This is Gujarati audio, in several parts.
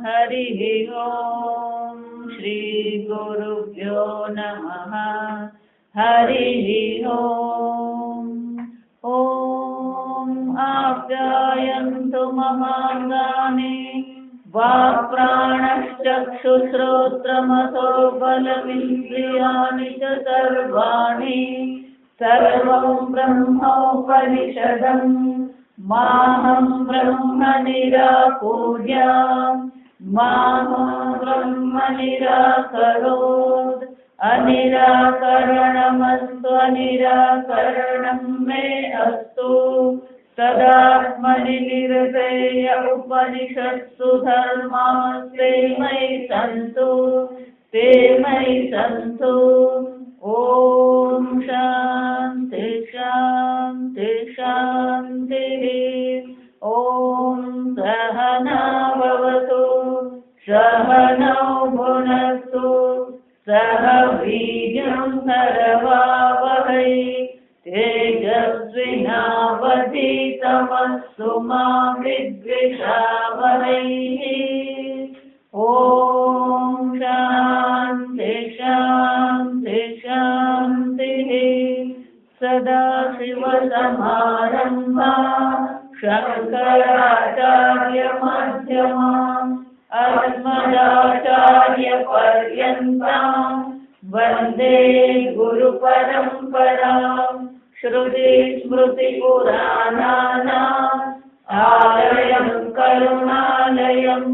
हरिः ओम् श्री गुरुभ्यो नमः हरिः ओम् ॐ आप्यायन्तु ममाङ्गानि वाक्प्राणश्चक्षुश्रोत्रमथो बलमिन्द्रियाणि च सर्वाणि सर्वं ब्रह्मोपनिषदम् माहं ब्रह्म निराकुर्य माहं ब्रह्म निराकरोत् अनिराकरणमस्तु अनिराकरणं मे अस्तु तदात्मनि निरतेय उपनिषत्सु धर्मास्ते मयि सन्तु ॐ शान्ति शान्ति शान्तिः ॐ सहना भवतु सहनौ भुनस्तु सह वीर्यं करवावहै तेजस्विनावधीतमस्तु मा विद्विषावहै ॐ शान्ति शान्ति शान्तिः सदाशिवसमारम्भां शङ्कराचार्यमध्यमाम् अस्मदाचार्यपर्यन्तां वन्दे गुरुपरम्पराम् श्रुतिस्मृतिपुराणानाम् आलयं करुणालयं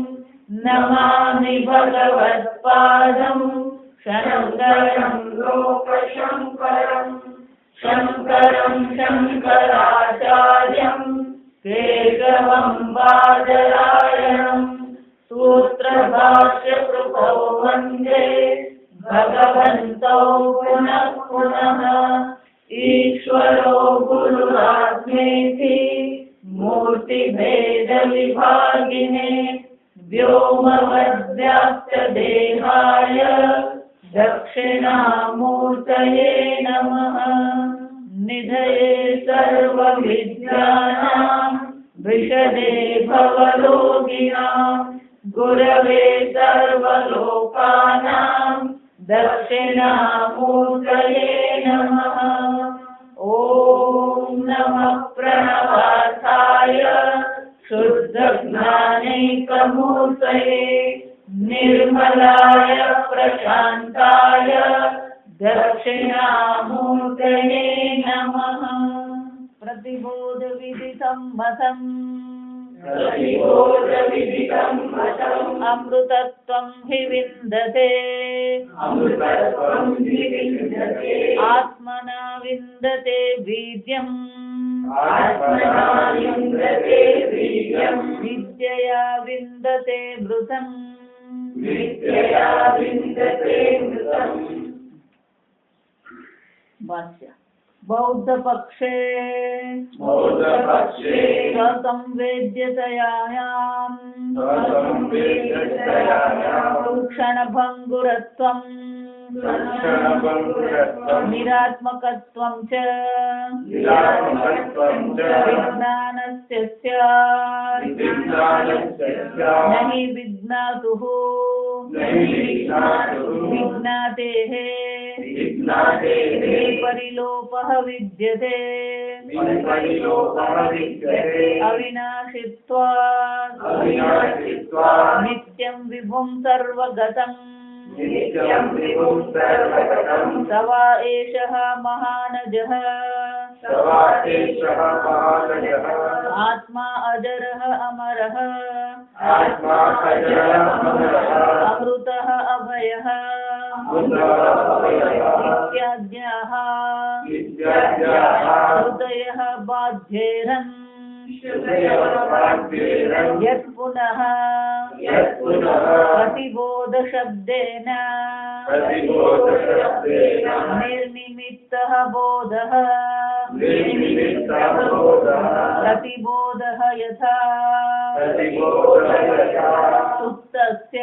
नमामि भगवत्पादं शङ्करं लोकशङ्करम् शङ्करं शङ्कराचार्यं केशवं बादरायणं सूत्रभाष्यकृतौ वन्दे भगवन्तौ पुनः पुनः ईश्वरो गुरुरात्मेति मूर्तिभेदविभागिने व्योमवद्व्याप्तदेहाय दक्षिणामूर्तये नमः निधये सर्वविद्यानां विशदे भवरोगिणां गुरवे सर्वलोकानां दक्षिणामूर्तये नमः ॐ नमः प्रणवार्थाय शुद्धज्ञानैकमूर्तये निर्मलाय प्रशान्ताय दक्षिणामूर्तये नमः प्रतिबोधविदिसम्मतम् अमृतत्वं हि विन्दते आत्मना विन्दते वीर्यम् विद्यया विन्दते मृतम् भाष्य बौद्ध पक्षे संवेद्यतयायां क्षणभङ्गुरत्वं निरात्मकत्वं च विज्ञानस्य स्यात् न हि विज्ञातुः विज्ञातेः परिलोपः विद्यते अविनाशित्वात् नित्यं विभुं सर्वगतम् सवा एषः महानजः आत्मा अजरः अमरः अमृतः अभयः इत्याद्याः हृदयः बाध्येरन् यत्पुनः प्रतिबोधशब्देन निर्निमित्तः बोधः प्रतिबोधः यथा सुप्तस्य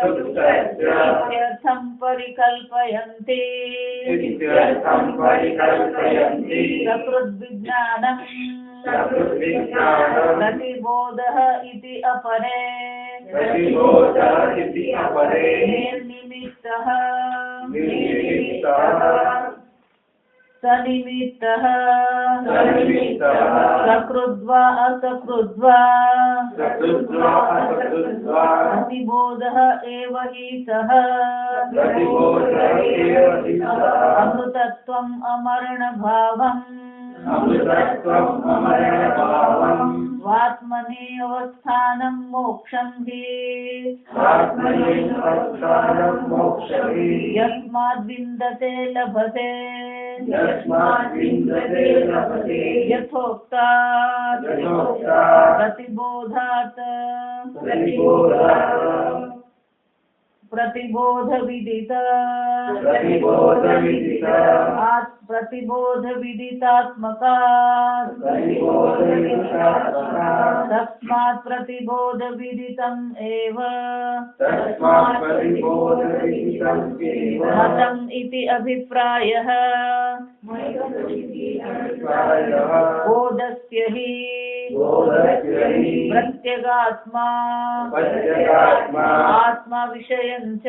इत्यर्थं परिकल्पयन्ति सकृद्विज्ञानम् प्रतिबोधः इति अपरे प्रतिबोधः इति अपरे निर्निमित्तः निर्निमित्तः सनिमित्तः सनिमित्तः सकृद्वा असकृद्वा सकृद्वा असकृद्वा प्रतिबोधः एव हि सः प्रतिबोधः एव हि सः अमृतत्वम् अमरणभावम् अमृतत्वम् अमरणभावम् स्वात्मनि अवस्थानं मोक्षं हि स्वात्मनेऽवस्थानं मोक्षति यस्माद्विन्दते लभते यस्मात् विन्दते लभते यथोक्तात् यथोक्तात् प्रतिबोधात् प्रतिबोधात् प्रतिबोधविदित प्रतिबोधविदित प्रतिबोधविदितात्मकात् प्रतिबोधविदितात्मकात् तस्मात् प्रतिबोधविदितम् एव तस्मात् प्रतिबोधविदितम् एव मतम् इति अभिप्रायः प्रायः बोधस्य हि बोधस्य हि प्रत्यगात्मा प्रत्यगात्मा आत्मविषयं च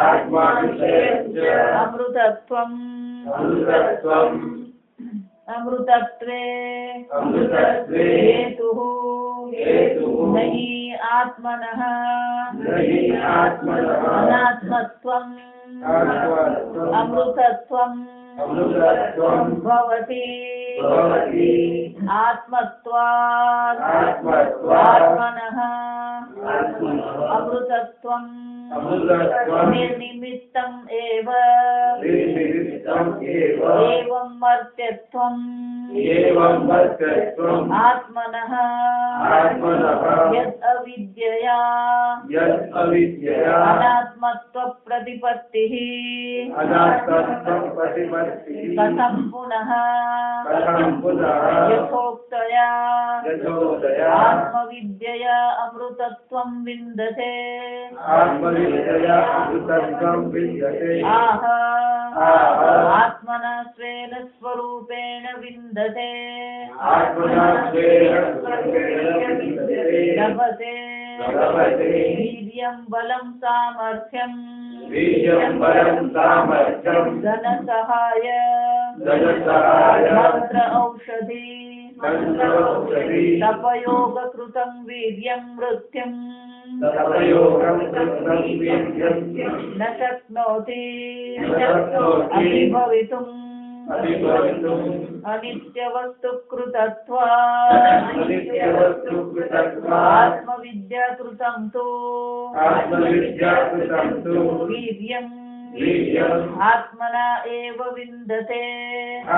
आत्मविषयं च अमृतत्वम् अमृतत्वम् अमृतत्वे अमृतत्वे हेतुः हेतुः न हि आत्मनः न हि आत्मनः अनात्मत्वम् आत्मत्वम् अमृतत्वम् अमृतत्वम् भवति भवति आत्मत्वात् आत्मत्वात् आत्मनः अमृतत्वम् अमृतत्वम् निर्निमित्तम् एव निर्निमित्तम् एव एवं मर्त्यत्वम् एवं वर्तत्वम् आत्मनः आत्मनः यद् अविद्यया यत् अविद्यया अनात्मत्वप्रतिपत्तिः अनात्मत्वं प्रतिपत्तिः कथं पुनः कथं पुनः यथोक्तया यथोदया आत्मविद्यया अमृतत्वं विन्दते आत्मविद्यया अमृतत्वं विद्यते आह आह आत्मना स्वेन स्वरूपेण विन्दते आत्मना स्वेन सर्वेण विद्यते लभते लभते वीर्यं बलं सामर्थ्यं वीर्यं बलं सामर्थ्यं धनसहाय धनसहाय मंत्र औषधि तन्त्रौषधी तपयोगकृतं वीर्यं मृत्युं तपयोगं कृतं वीर्यं न शक्नोति न शक्नोति अभिभवितुम् अभिभवितुम् अनित्यवस्तुकृतत्वात् अनित्यवस्तुकृतत्वात् आत्मविद्याकृतं तु आत्मविद्याकृतं तु वीर्यम् वीर्यम् आत्मना एव विन्दते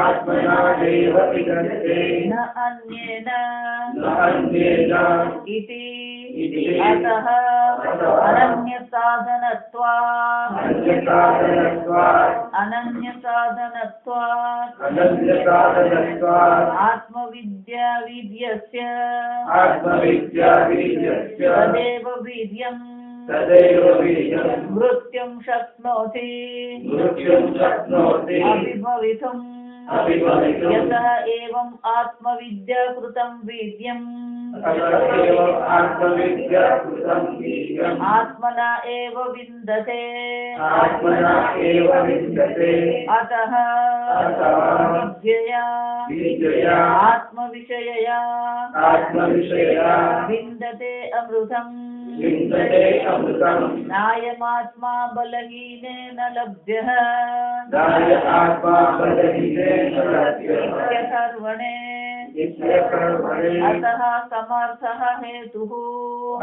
आत्मना एव विद्यते न अन्येन न अन्येन इति इति अतः अनन्यसाधनत्वात् अन्यसाधनत्वात् अनन्यसाधनत्वात् अनन्यसाधनत्वात् आत्मविद्यावीर्यस्य आत्मविद्यावीर्यस्य तदेव वीर्यम् तदेव वीर्यम् मृत्युं शक्नोति मृत्युं शक्नोति अभिभवितुम् अभिभवितुम् यतः एवम् आत्मविद्याकृतं वीर्यम् अतएव आत्मविद्याकृतं वीर्यम् आत्मना एव विन्दते आत्मना एव विद्यते अतः विद्यया विद्यया आत्मविषयया आत्मविषया विन्दते अमृतम् विद्यते अमृतम् नायमात्मा बलहीनेन लभ्यः नाय आत्मा बलहीनेन लभ्यः इत्यथर्वणे इत्यकर्मणे अतः समर्थः हेतुः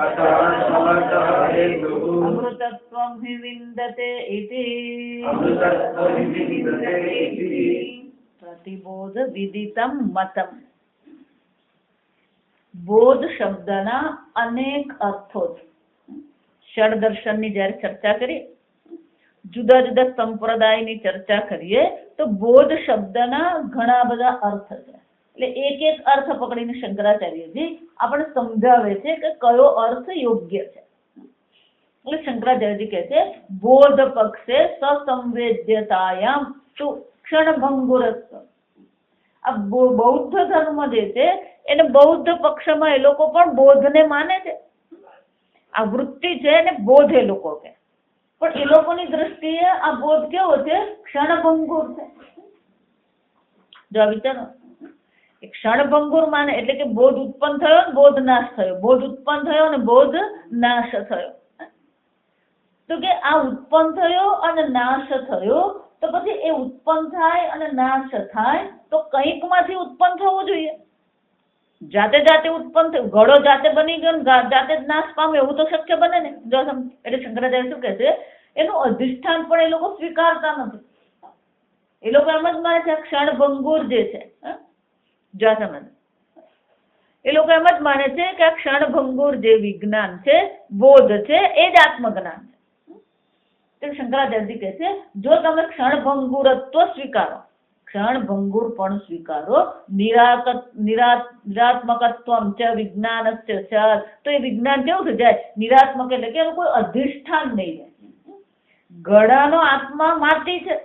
अतः समर्थः हेतुः अमृतत्वं हि विन्दते इति अमृतत्वं विद्यते इति प्रतिबोध विदितं मतम બોધ શબ્દના અનેક અર્થો છે. ષડ દર્શનની જ્યારે ચર્ચા કરીએ, જુદા જુદા સંપ્રદાયની ચર્ચા કરીએ તો બોધ શબ્દના ઘણા બધા અર્થ છે. એટલે એક એક અર્થ પકડીને શંકરાચાર્યજી આપણે સમજાવે છે કે કયો અર્થ યોગ્ય છે. એટલે શંકરાચાર્યજી કહે છે બોધ પક્ષે સસંવેદ્યતાયામ તુ ક્ષણભંગુરસ્વ. આ બૌદ્ધ ધર્મ જે છે એને બૌદ્ધ પક્ષમાં એ લોકો પણ બોધને માને છે. આ વૃત્તિ છે એને બોધ એ લોકો કહે, પણ એ લોકોની દ્રષ્ટિએ આ બોધ કેવો છે? ક્ષણભંગુર છે. જો વિચારો, ક્ષણભંગુર માને એટલે કે બોધ ઉત્પન્ન થયો ને બોધ નાશ થયો, બોધ ઉત્પન્ન થયો અને બોધ નાશ થયો. તો કે આ ઉત્પન્ન થયો અને નાશ થયો, તો પછી એ ઉત્પન્ન થાય અને નાશ થાય તો કંઈક માંથી ઉત્પન્ન થવું જોઈએ. જાતે જાતે ઉત્પન્ન થયું, ઘડો જાતે બની ગયો ને જાતે જ નાશ પામે એવું તો શક્ય બને ને. જો એટલે શંકરાચાર્ય શું કહે છે? એનું અધિષ્ઠાન પણ એ લોકો સ્વીકારતા નથી. એ લોકો એમ જ માને છે ક્ષણભંગુર જે છે. જો સમજ, એ લોકો એમ જ માને છે કે આ ક્ષણભંગુર જે વિજ્ઞાન છે, બોધ છે, એ જ આત્મજ્ઞાન છે. શંકરાચાર્યજી કહે છે જો તમે ક્ષણભંગુરત્વ સ્વીકારો, ક્ષણભંગુર પણ સ્વીકારો, નિરાત્મકત્વમ ચ વિજ્ઞાનસ્ય સ્યાત્, તો એ વિજ્ઞાન કેવું થઈ જાય? નિરાત્મક એટલે કે એનું કોઈ અધિષ્ઠાન નહીં રહે. ઘડાનો આત્મા માટી છે,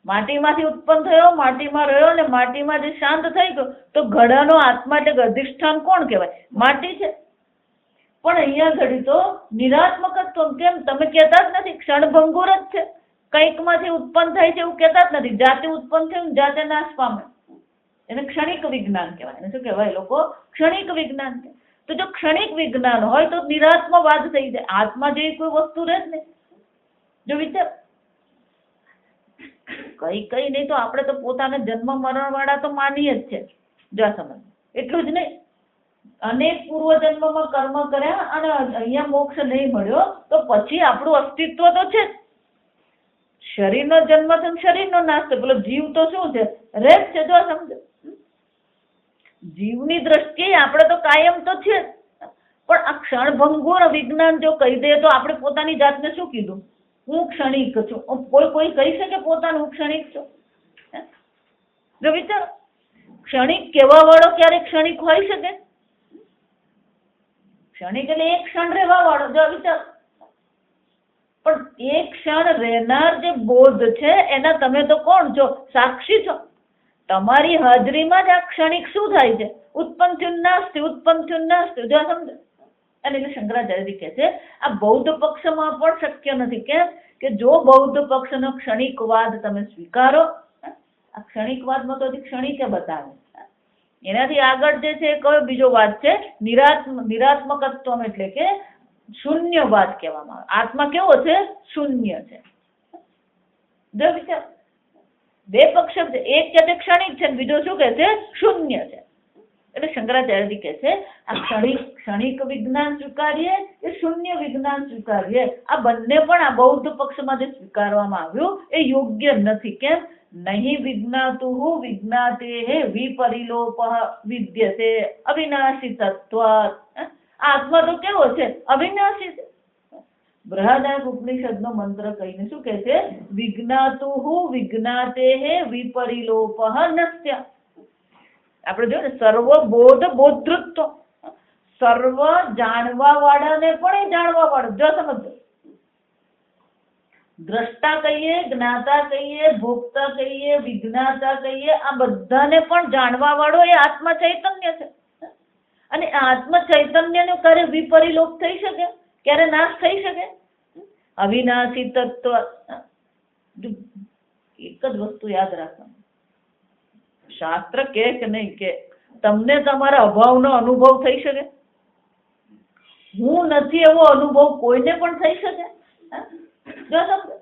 માટીમાંથી ઉત્પન્ન થયો, માટીમાં રહ્યો અને માટીમાં જે શાંત થઈ ગયો, તો ઘડાનો આત્મા એટલે અધિષ્ઠાન કોણ કહેવાય? માટી છે. પણ અહીંયા ઘડી તો નિરાત્મકત્વ, કેમ? તમે કહેતા જ નથી, ક્ષણભંગુર જ છે, કંઈક માંથી ઉત્પન્ન થાય છે એવું કહેતા જ નથી. જાતે ઉત્પન્ન થયું જાતે નાશ પામે, એને ક્ષણિક વિજ્ઞાન કહેવાય. એને શું કહેવાય? લોકો ક્ષણિક વિજ્ઞાન છે. તો જો ક્ષણિક વિજ્ઞાન હોય તો નિરાત્મવાદ થઈ જાય, આત્મા જેવી કોઈ વસ્તુ રહે જ નહીં. જો વિચાર, કઈ નહીં તો આપણે તો પોતાને જન્મ મરણ વાળા તો માનીએ જ છે. જો સમજ, એટલું જ નહીં, અનેક પૂર્વજન્મમાં કર્મ કર્યા અને અહીંયા મોક્ષ નહીં મળ્યો તો પછી આપણું અસ્તિત્વ તો છે જ. શરીરનો જન્મ છે, શરીરનો નાશ છે, પેલો જીવ તો શું છે? રહે જ છે. જો સમજો, જીવની દ્રષ્ટિએ આપણે તો કાયમ તો છે જ, પણ આ ક્ષણભંગુર વિજ્ઞાન જો કહી દે તો આપણે પોતાની જાતને શું કીધું? હું ક્ષણિક છું. કોઈ કહી શકે પોતાનું હું ક્ષણિક છું? જો વિચાર, ક્ષણિક કહેવા વાળો ક્યારે ક્ષણિક હોઈ શકે? ક્ષણિક એટલે એક ક્ષણ રહેવા વાળો. જો વિચાર, પણ એક ક્ષણ રહેનાર જે બોધ છે એના તમે તો કોણ છો? સાક્ષી છો. તમારી હાજરીમાં જ આ ક્ષણિક શું થાય છે? ઉત્પન્ન થયું નાશ થયું, ઉત્પન્ન થયું નાશ થયું. જો સમજો, અને એટલે શંકરાચાર્યજી કહે છે આ બૌદ્ધ પક્ષમાં પણ શક્ય નથી. કેમ? કે જો બૌદ્ધ પક્ષનો ક્ષણિકવાદ તમે સ્વીકારો, આ ક્ષણિકવાદમાં તો હજી ક્ષણિકે બતાવે, એનાથી આગળ જે છે કયો બીજો વાદ છે? નિરાત્મકત્વ એટલે કે શૂન્યવાદ કહેવામાં આવે. આત્મા કેવો છે? શૂન્ય છે. જો વિચાર, બે પક્ષ છે, એક કે તે ક્ષણિક છે, બીજો શું કહે છે? શૂન્ય છે. એટલે શંકરાચાર્યજી કહે છે આ ક્ષણિક વિજ્ઞાન સ્વીકારીએ કે શૂન્ય વિજ્ઞાન સ્વીકારીએ, આ બંને પણ આ બૌદ્ધ પક્ષમાં જે સ્વીકારવામાં આવ્યું એ યોગ્ય નથી. કેમ? નહીં વિજ્ઞાતુઃ વિજ્ઞાતેઃ વિપરિલોપઃ વિદ્યતે અવિનાશી તત્વાત્. આત્મા તો કેવો છે? અવિનાશી છે. બૃહદારણ્યક ઉપનિષદનો મંત્ર કહીને શું કહે છે? વિજ્ઞાતુઃ વિજ્ઞાતેઃ વિપરિલોપઃ નસ્ય. આપણે જોઈએ ને, સર્વબોધ બોધૃત્વ, સર્વ જાણવા વાળાને પણ એ જાણવા વાળો. જો સમજો, દ્રષ્ટા કહીએ, જ્ઞાતા કહીએ, ભોક્તા કહીએ, વિજ્ઞાતા કહીએ, આ બધાને પણ જાણવા વાળો એ આત્મા ચૈતન્ય છે. અને આત્મ ચૈતન્યનો ક્યારે વિપરિલોપ થઈ શકે? ક્યારે નાશ થઈ શકે? અવિનાશી તત્વ. એક જ વસ્તુ યાદ રાખવાનું, શાસ્ત્ર કે નહીં કે તમને તમારા અભાવનો અનુભવ થઈ શકે? હું નથી એવો અનુભવ કોઈને પણ થઈ શકે? જો સમજો,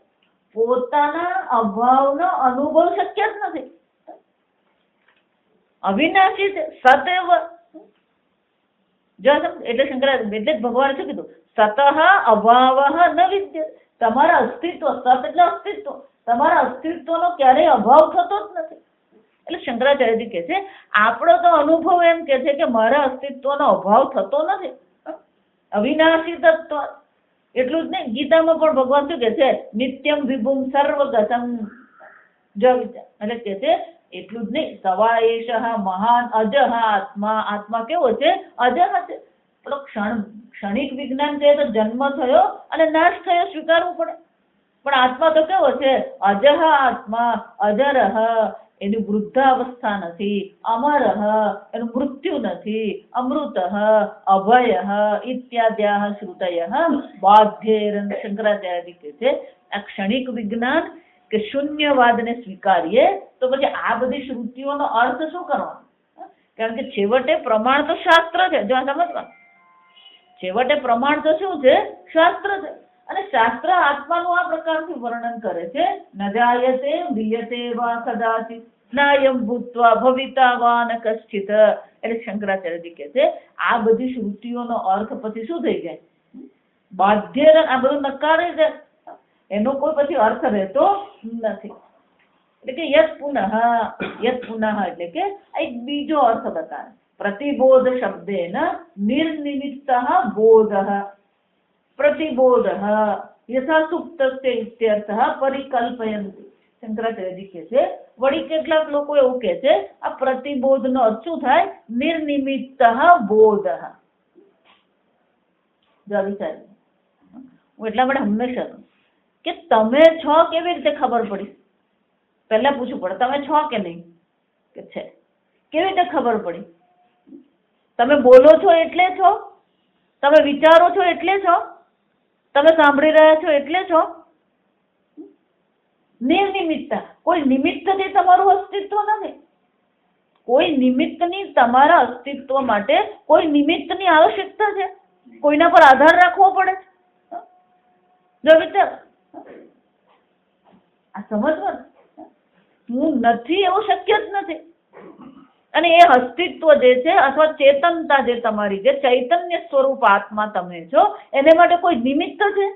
પોતાના અભાવનો અનુભવ શક્ય જ નથી. અવિનાશી છે, સતેવ. જો સમજો, એટલે શંકરાચાર્ય એટલે જ ભગવાને શું કીધું? સતઃ અભાવઃ ન વિદ્યતે. તમારા અસ્તિત્વ, સત એટલે અસ્તિત્વ, તમારા અસ્તિત્વનો ક્યારેય અભાવ થતો જ નથી. એટલે શંકરાચાર્યજી કહે છે આપણો તો અનુભવ એમ કે છે કે મારા અસ્તિત્વનો અભાવ થતો નથી, અવિનાશી તત્વ. એટલું જ નહીં, ગીતામાં પણ ભગવાન શું કે છે? નિત્યમ વિભુમ સર્વગતમ. જો એટલે કે છે એટલું જ નહીં, સવા એષઃ મહાન અજઃ આત્મા. આત્મા કેવો છે? અજઃ છે. પેલો ક્ષણિક વિજ્ઞાન છે તો જન્મ થયો અને નાશ થયો સ્વીકારવું પડે, પણ આત્મા તો કેવો છે? અજઃ આત્મા, અજરઃ, એની વૃદ્ધાવસ્થા નથી, અમરઃ એનું મૃત્યુ નથી, અમૃતઃ અભયઃ ઇત્યાદ્યાઃ શ્રુતયઃ બાધ્યેરન. શંકરાચાર્ય કહે છે આ ક્ષણિક વિજ્ઞાન કે શૂન્યવાદને સ્વીકારીએ તો પછી આ બધી શ્રુતિઓનો અર્થ શું કરવાનો? કારણ કે છેવટે પ્રમાણ તો શાસ્ત્ર છે. જો સમજવા, છેવટે પ્રમાણ તો શું છે? શાસ્ત્ર છે. અને શાસ્ત્ર આત્માનું આ પ્રકારથી વર્ણન કરે છે, ન જાયતે મ્રિયતે વા કદાચિત નાયમ ભૂત્વા ભવિતા વા ન કશ્ચિત. એટલે શંકરાચાર્યજી કહે છે આ બધી શ્રુતિઓનો અર્થ પછી શું થઈ જાય? બાધ્ય. આ બધું નકારે છે, એનો કોઈ પછી અર્થ રહેતો નથી. એટલે કે યત પુનઃ એટલે કે એક બીજો અર્થ બતાવે. પ્રતિબોધ શબ્દેન નિર્નિમિત્ત બોધ પ્રતિબોધ યથા સુપ્તસ્ય ઇત્યર્થઃ પરિકલ્પયન્તિ. શંકરાચાર્યજી કહે છે વળી કેટલાક લોકો એવું કહે છે આ પ્રતિબોધનો અર્થ શું થાય? નિર્નિમિત્ત બોધ. જો વિચાર, હું એટલા માટે હંમેશા કે તમે છો કેવી રીતે ખબર પડી? પહેલા પૂછવું પડે તમે છો કે નહીં? કે છે. કેવી રીતે ખબર પડી? તમે બોલો છો એટલે છો? તમે વિચારો છો એટલે છો? તમે સાંભળી રહ્યા છો એટલે છો? નિર્નિમિત્ત. કોઈ નિમિત્તથી તમારું અસ્તિત્વ નથી. કોઈ નિમિત્તની તમારા અસ્તિત્વ માટે કોઈ નિમિત્તની આવશ્યકતા છે? કોઈના પર આધાર રાખવો પડે? જો વિચાર, આ સમજવાનું. હું નથી એવું શક્ય જ નથી. અને એ અસ્તિત્વ જે છે અથવા ચેતનતા જે તમારી જે ચૈતન્ય સ્વરૂપ આત્મા તમે છો એને માટે કોઈ નિમિત્ત છે?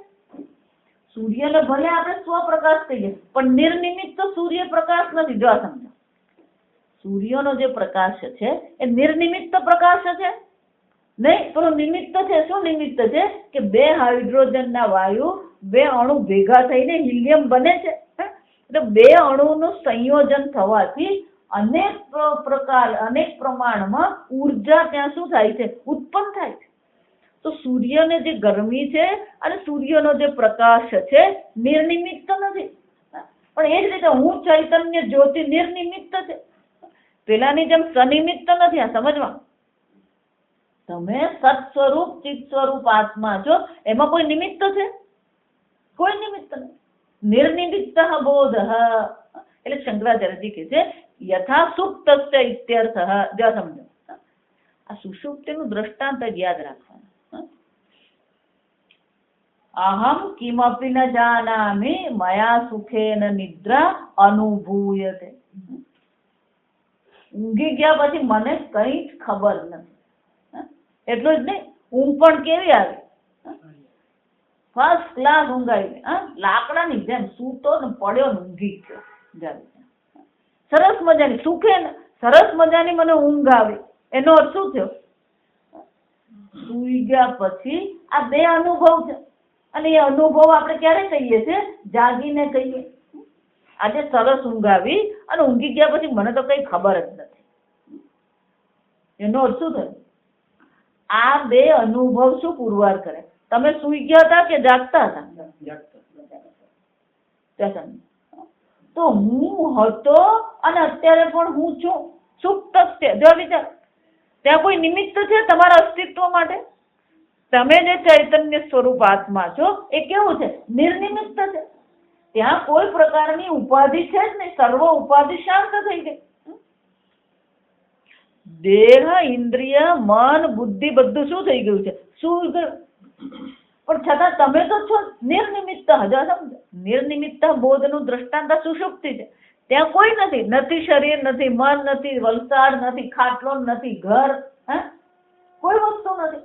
સૂર્યને ભલે આપણે સ્વપ્રકાશ કહીએ પણ નિર્નિમિત્ત સૂર્ય પ્રકાશ નથી. જો સમજો, સૂર્યનો જે પ્રકાશ છે એ નિર્નિમિત્ત પ્રકાશ છે નહીં, પણ નિમિત્ત છે. શું નિમિત્ત છે? કે બે હાઇડ્રોજનના વાયુ બે અણુ ભેગા થઈને હિલિયમ બને છે. એટલે બે અણુનું સંયોજન થવાથી અનેક પ્રમાણમાં ઉર્જા ત્યાં શું થાય છે? ઉત્પન્ન થાય છે. તો સૂર્યને જે ગરમી છે અને સૂર્યનો જે પ્રકાશ છે નિર્નિમિત્ત નથી. પણ એ જ રીતે હું ચૈતન્ય જ્યોતિ નિર્નિમિત્ત છે. પેલાની જેમ સનિમિત્ત નથી. આ સમજવા, તમે સત સ્વરૂપ ચિત સ્વરૂપ આત્મા છો, એમાં કોઈ નિમિત્ત છે? કોઈ નિમિત્ત નથી. નિર્નિમિત્ત બોધ. એટલે શંકરાચાર્યજી કહે છે યથા સુપ્તસ્ય ઇત્યર્થઃ. જો સમજો, આ સુષુપ્તિનું દ્રષ્ટાંત યાદ રાખવાનું. અહમ કિમપી ન જાનામિ મયા સુખેન નિદ્રા અનુભૂયતે. ઊંઘી ગયા પછી મને કઈ જ ખબર નથી. એટલું જ નહીં, ઊંઘ પણ કેવી આવી? ફર્સ્ટ ક્લાસ ઊંઘ આવી. લાકડાની જેમ સૂતો ને પડ્યો ને ઊંઘી ગયો. સરસ મજાની સુખે ને સરસ મજાની મને ઊંઘ આવી. એનો અર્થ શું થયો? સૂઈ ગયા પછી આ બે અનુભવ છે. અને એ અનુભવ આપણે ક્યારે કહીએ છીએ? જાગીને કહીએ. આજે સરસ ઊંઘ આવી અને ઊંઘી ગયા પછી મને તો કઈ ખબર જ નથી. એનો અર્થ શું થયો? આ બે અનુભવ શું પુરવાર કરે? તમે સૂઈ ગયા હતા કે જાગતા હતા? તો હું હતો અને અત્યારે પણ હું છું. સુપ્ત છે. જો વિચાર, ત્યાં કોઈ નિમિત્ત છે તમારા અસ્તિત્વ માટે? તમે જે ચૈતન્ય સ્વરૂપ આત્મા છો એ કેવું છે? નિર્નિમિત્ત છે. ત્યાં કોઈ પ્રકારની ઉપાધિ છે જ નહીં. સર્વ ઉપાધિ શાંત થઈ ગઈ. દેહ, ઇન્દ્રિય, મન, બુદ્ધિ બધું શું થઈ ગયું છે? શું ગયું? પણ છતાં તમે તો છો નિર્નિમિત્ત. હજુ સમજો, નિર્નિમિત્ત બોધનું દ્રષ્ટાંત સુષુપ્તિ છે. ત્યાં કોઈ નથી. નથી શરીર, નથી મન, નથી વલસાડ, નથી ખાટલો, નથી ઘર, કોઈ વસ્તુ નથી.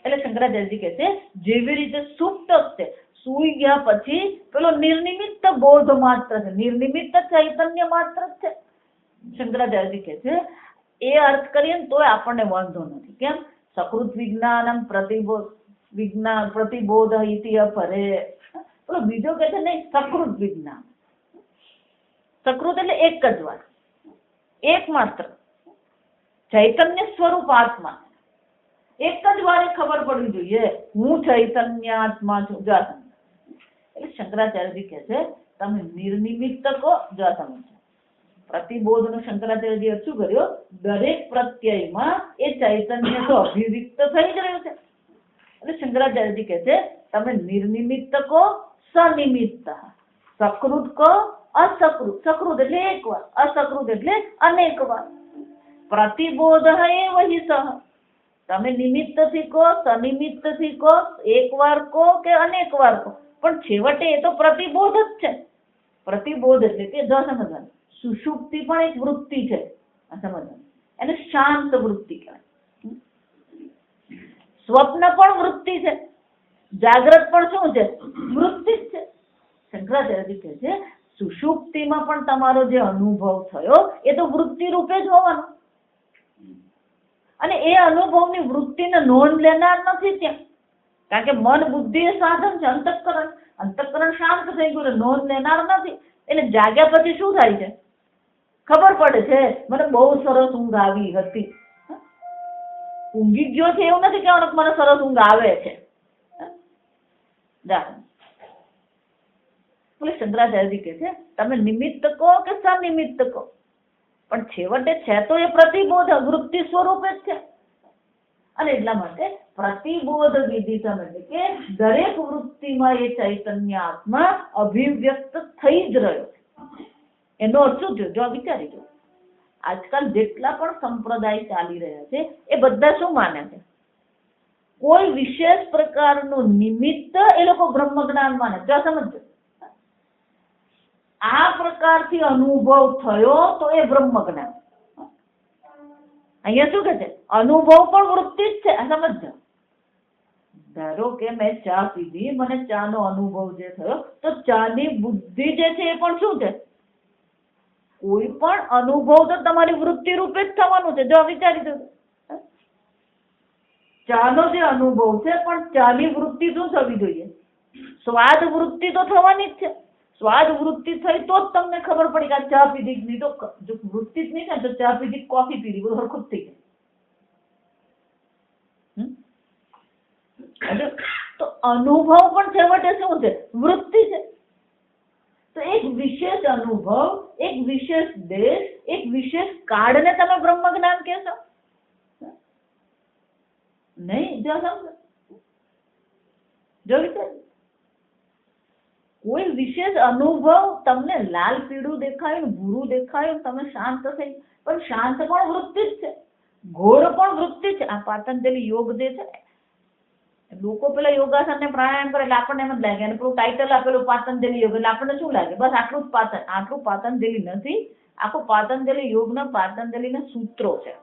એટલે શંકરાચાર્યજી કહે છે જેવી રીતે સુપ્ત છે, સૂઈ ગયા પછી પેલો નિર્નિમિત્ત બોધ માત્ર છે, નિર્નિમિત્ત ચૈતન્ય માત્ર છે. શંકરાચાર્યજી કહે છે એ અર્થ કરીએ ને તોય આપણને વાંધો નથી. કેમ? સકૃત વિજ્ઞાનમ પ્રતિબોધ ઇતિ અપરે. પેલો બીજો કહે છે નહીં, સકૃત વિજ્ઞાન. સકૃત એટલે એક જ વાત, એક માત્ર ચૈતન્ય સ્વરૂપ આત્મા. એક જ વારે ખબર પડવી જોઈએ હું ચૈતન્ય આત્મા છું. એટલે શંકરાચાર્યજી કહે છે તમે નિર્નિમિત્ત કહો. જો સમજો, પ્રતિબોધનું શંકરાચાર્યજીએ શું કર્યો? દરેક પ્રત્યયમાં એ ચૈતન્ય તો અભિવ્યક્ત થઈ જ રહ્યું છે. એટલે શંકરાચાર્યજી કહે છે તમે નિર્નિમિત્ત કહો, સનિમિત્ત, સકૃત કહો, અસકૃત. સકૃત એટલે એક વાર, અસકૃત એટલે અનેક વાર. પ્રતિબોધ એવ હિ સહ. તમે નિમિત્તથી કહો, સનિમિત્તથી કહો, એક વાર કહો કે અનેક વાર કહો, પણ છેવટે એ તો પ્રતિબોધ જ છે. પ્રતિબોધ એટલે કે જો સમજવાનું, સુષુપ્તિ પણ એક વૃત્તિ છે. આ સમજવાનું, એને શાંત વૃત્તિ કહેવાય. સ્વપ્ન પણ વૃત્તિ છે, જાગ્રત પણ શું છે? વૃત્તિ જ છે. શંકરાચાર્યજી કહે છે સુષુપ્તિમાં પણ તમારો જે અનુભવ થયો એ તો વૃત્તિ રૂપે જ હોવાનો, અને એ અનુભવની વૃત્તિને નોંધ લેનાર નથી ત્યાં. કારણ કે મન બુદ્ધિ એ સાધન છે, અંતઃકરણ શાંત થઈ ગયું, નોંધ લેનાર નથી. એટલે જાગ્યા પછી શું થાય છે? ખબર પડે છે મને બહુ સરસ ઊંઘ આવી હતી. ઊંઘી ગયો છે એવું નથી કહેવાનું કે મને સરસ ઊંઘ આવે છે. એટલે શંકરાચાર્યજી કહે છે તમે નિમિત્ત કહો કે સનિમિત્ત કહો, પણ છેવટે છે તો એ પ્રતિબોધ વૃત્તિ સ્વરૂપે જ છે. અને એટલા માટે પ્રતિબોધ વિદિતમ એટલે કે દરેક વૃત્તિમાં એ ચૈતન્ય આત્મા અભિવ્યક્ત થઈ જ રહ્યો છે. એનો અર્થ શું થયો? જો વિચારી જો, આજકાલ જેટલા પણ સંપ્રદાય ચાલી રહ્યા છે એ બધા શું માને છે? કોઈ વિશેષ પ્રકારનું નિમિત્ત એ લોકો બ્રહ્મ જ્ઞાન માને. જો સમજો, આ પ્રકારથી અનુભવ થયો તો એ બ્રહ્મ જ્ઞાન. અહીંયા શું કે છે? અનુભવ પણ વૃત્તિ જ છે. સમજો, ધારો કે મેં ચા પીધી, મને ચાનો અનુભવ જે થયો, તો ચાની બુદ્ધિ જે છે એ પણ શું છે? કોઈ પણ અનુભવ તો તમારી વૃત્તિ રૂપે જ થવાનું છે. જો વિચારી દો, ચાનો જે અનુભવ છે પણ ચાની વૃત્તિ શું થવી જોઈએ? સ્વાદ વૃત્તિ તો થવાની જ છે. સ્વાદ વૃત્તિ થઈ તો જ તમને ખબર પડી કે આ ચા પીધી. નહીં તો જો વૃત્તિ જ નહીં થાય તો ચા પીધી, કોફી પીધી, બધું હરખું જ થઈ જાય. તો અનુભવ પણ છેવટે શું છે? વૃત્તિ છે. તો એક વિશેષ અનુભવ, એક વિશેષ દેશ, એક વિશેષ કાળને તમે બ્રહ્મ જ્ઞાન કહેશો નહીં? જો સમજો, જો વિચાર, કોઈ વિશેષ અનુભવ તમને લાલ પીળું દેખાયું, ભૂરું દેખાયું, તમે શાંત થઈ, પણ શાંત પણ વૃત્તિ જ છે, ઘોર પણ વૃત્તિ છે. આ પાતંજલિ યોગ જે છે ને, લોકો પેલા યોગાસન ને પ્રાણાયામ કરે એટલે આપણને એમ જ લાગે, અને પેલું ટાઇટલ આપેલું પાતંજલિ યોગ એટલે આપણને શું લાગે? બસ આટલું જ આટલું પાતંજલિ નથી. આખું પાતંજલિ યોગના પાતંજલિના સૂત્રો છે.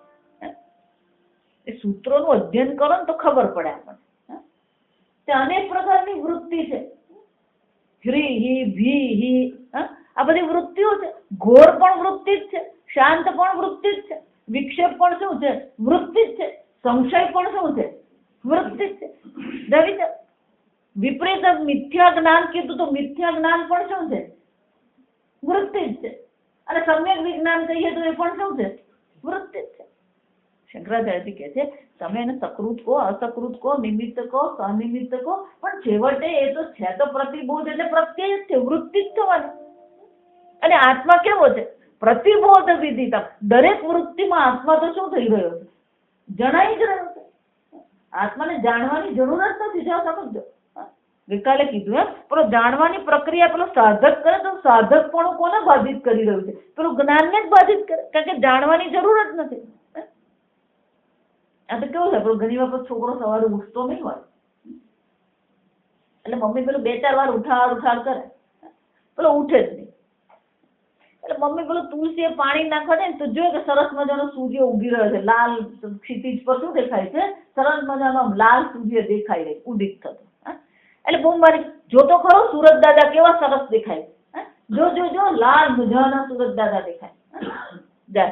એ સૂત્રોનું અધ્યયન કરો ને તો ખબર પડે આપણને. તે અનેક પ્રકારની વૃત્તિ છે. હ્રી હિ ભી હિ, આ બધી વૃત્તિઓ છે. ઘોર પણ વૃત્તિ જ છે, શાંત પણ વૃત્તિ જ છે, વિક્ષેપ પણ શું છે? વૃત્તિ જ છે. સંશય પણ શું છે? વૃત્તિ જ છે. વિપરીત મિથ્યા જ્ઞાન કીધું તો મિથ્યા જ્ઞાન પણ શું છે? વૃત્તિ જ છે. અને સમ્યક વિજ્ઞાન કહીએ તો એ પણ શું છે? વૃત્તિ જ છે. શંકરાચાર્યજી કહે છે તમે એને સકૃત કહો, અસકૃત કહો, નિમિત્ત કહો, સનિમિત્ત કહો, પણ છેવટે એ તો છે તો પ્રતિબોધ એટલે પ્રત્યય જ છે, વૃત્તિ જ થવાની. અને આત્મા કેવો છે? પ્રતિબોધ વિદિત. દરેક વૃત્તિમાં આત્મા તો શું થઈ રહ્યો છે? જણાઈ જ રહ્યો છે. આત્માને જાણવાની જરૂર જ નથી. જો સમજો, ગઈકાલે કીધું પેલો જાણવાની પ્રક્રિયા પેલો સાધક કરે તો સાધક પણ કોને બાધિત કરી રહ્યું છે? પેલું જ્ઞાનને જ બાધિત કરે, કારણ કે જાણવાની જરૂર જ નથી. આ તો કેવું છે, ઘણી વખત છોકરો સવારે ઉઠતો નહીં હોય એટલે મમ્મી પેલું 2-4 વાર ઉઠાડ કરે, પેલો ઉઠે જ નહીં. એટલે મમ્મી પેલું તુલસીએ પાણી નાખવા દે ને તો જોયે કે સરસ મજાનો સૂર્ય ઉગી રહ્યો છે, લાલ ક્ષિતિજ પર શું દેખાય છે? સરસ મજાનો લાલ સૂર્ય દેખાઈ રહ્યો, ઉદિત થતો. એટલે બૂમ મારી, જો તો ખરો સુરત દાદા કેવા સરસ દેખાય, જો લાલ મજાના સુરત દાદા દેખાય.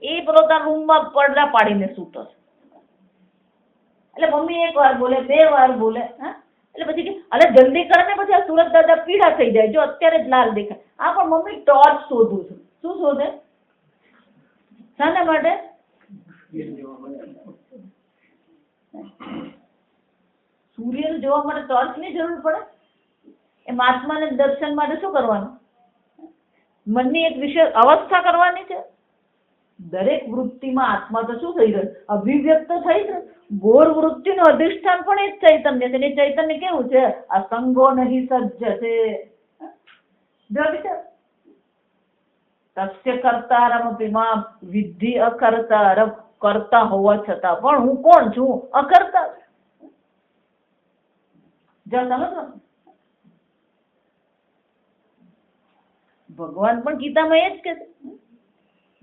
એ પેલો તાર રૂમમાં પડદા પાડીને સૂતો છે. એટલે મમ્મી 1 વાર બોલે, 2 વાર બોલે, એટલે પછી અરે જલ્દી કર ને, પછી આ સુરત દાદા પીળા થઈ જાય, જો અત્યારે જ લાલ દેખાય. આ પણ મમ્મી ટોર્ચ શોધું છું. શું શોધે? શાના માટે? સૂર્ય જોવા માટે ટોર્ચની જરૂર પડે? એ મહાત્માને દર્શન માટે શું કરવાનું? મનની એક વિશેષ અવસ્થા કરવાની છે. દરેક વૃત્તિમાં આત્મા તો શું થઈ રહ્યું? અભિવ્યક્ત થઈ છે. ઘોર વૃત્તિનું અધિષ્ઠાન પણ એ જ ચૈતન્ય છે. એ ચૈતન્ય કેવું છે? અસંગો નહીં સજ્જ છે. જો વિચાર, તસ્ય કર્તારમપિ મામ વિદ્ધિ અકર્તારમ. કરતા હોવા છતાં પણ હું કોણ છું? અકર્તા. જો સમજો, ભગવાન પણ ગીતામાં એ જ કે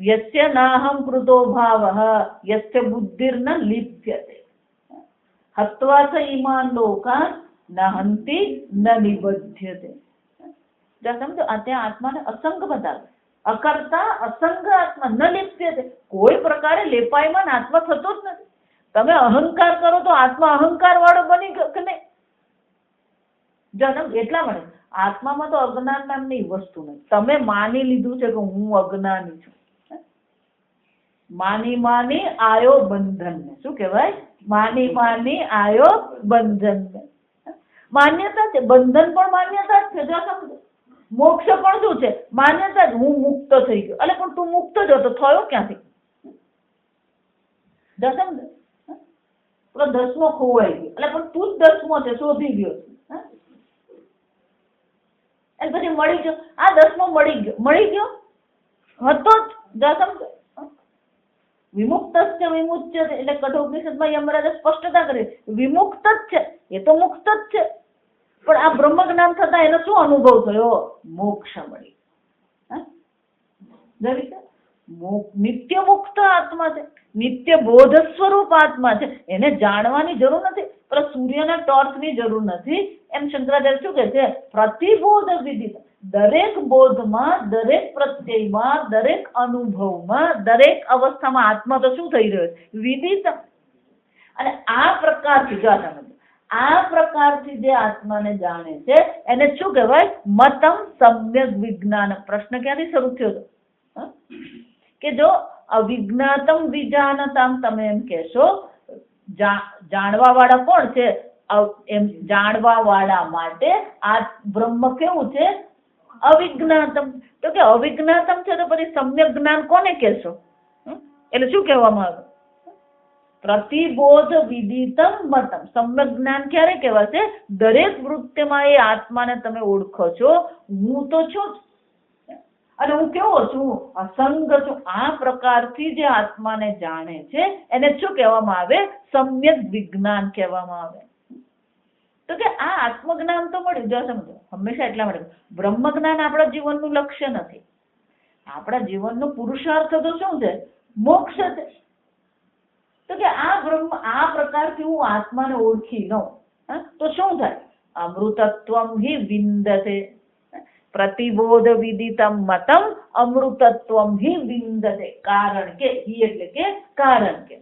યસ્ય નાહમ કૃતો ભાવઃ યસ્ય બુદ્ધિર્ન લિપ્યતે હત્વા ચ ઈમાન લોકાન ન હંતિ ન નિબધ્યતે. જો સમજો, આ ત્યાં આત્માને અસંગ બતાવે. અકર્તા અસંગ આત્મા ન લિપ્યતે. કોઈ પ્રકારે લેપાયમાન આત્મા થતો જ નથી. તમે અહંકાર કરો તો આત્મા અહંકાર વાળો બની ગયો કે નહીં? જન્મ એટલા માટે આત્મામાં તો અજ્ઞાન નામની વસ્તુ નથી. તમે માની લીધું છે કે હું અજ્ઞાની છું. માની માની આયો બંધન ને. શું કહેવાય? માની માની આયો બંધન ને. માન્યતા છે. બંધન પણ માન્યતા જ છે. જો સમજો, મોક્ષ પણ શું છે? માન્યતા જ. હું મુક્ત થઈ ગયો. અલે પણ તું મુક્ત જ હતો, થયો ક્યાંથી? જો સમજો, પેલો 10મો ખોવાઈ ગયો. એટલે પણ તું જ 10મો છે, શોધી ગયો. અને પછી મળી ગયો. આ 10મો મળી ગયો હતો જ. જો સમજો, વિમુક્તસ્ય વિમુચ્યતે. એટલે કઠોપનિષદમાં યમરાજે સ્પષ્ટતા કરી, વિમુક્ત જ છે. એ તો મુક્ત જ છે. પણ આ બ્રહ્મ જ્ઞાન થતા એનો શું અનુભવ થયો? મોક્ષ મળી. નિત્ય મુક્ત આત્મા છે. નિત્ય બોધ સ્વરૂપ આત્મા છે. એને જાણવાની જરૂર નથી. પણ સૂર્યના ટોર્ચની જરૂર નથી. એમ શંકરાચાર્ય શું કહે છે? પ્રતિબોધ વિદિત. દરેક બોધમાં, દરેક પ્રત્યયમાં, દરેક અનુભવમાં, દરેક અવસ્થામાં આત્મા તો શું થઈ રહ્યો છે? વિદિત. અને આ પ્રકારથી જો આ પ્રકારથી જે આત્માને જાણે છે એને શું કહેવાય? મતમ સમ્યક વિજ્ઞાન. પ્રશ્ન ક્યાંથી શરૂ થયો હતો? કે જો અવિજ્ઞાતમ વિજાનતામ, તમે એમ કહેશો જાણવા વાળા કોણ છે? એમ જાણવા વાળા માટે આ બ્રહ્મ કેવું છે? અવિજ્ઞાતમ. તો કે અવિજ્ઞાતમ છે તો પછી સમ્યક જ્ઞાન કોને કહેશો? એટલે શું કહેવામાં આવે? પ્રતિબોધ વિદિતમ મતમ. સમ્યક જ્ઞાન ક્યારે કહેવાશે? દરેક વૃત્તિમાં એ આત્માને તમે ઓળખો છો. હું તો છું અને હું કેવો છું? અસંગ છું. આ પ્રકારથી જે આત્માને જાણે છે એને શું કહેવામાં આવે? સમ્યક વિજ્ઞાન કહેવામાં આવે. તો કે આ આત્મજ્ઞાન તો મળ્યું. જો સમજો, હંમેશા એટલા માટે બ્રહ્મ જ્ઞાન આપણા જીવનનું લક્ષ્ય નથી. આપણા જીવનનો પુરુષાર્થ તો શું છે? મોક્ષ છે. તો કે આ બ્રહ્મ, આ પ્રકારથી હું આત્માને ઓળખી લઉં તો શું થાય? અમૃતત્વમ હિ વિંદતે. પ્રતિબોધ વિદિતમ મતમ અમૃતત્વમ હિ વિંદતે. કારણ કે હિ એટલે કે કારણ કે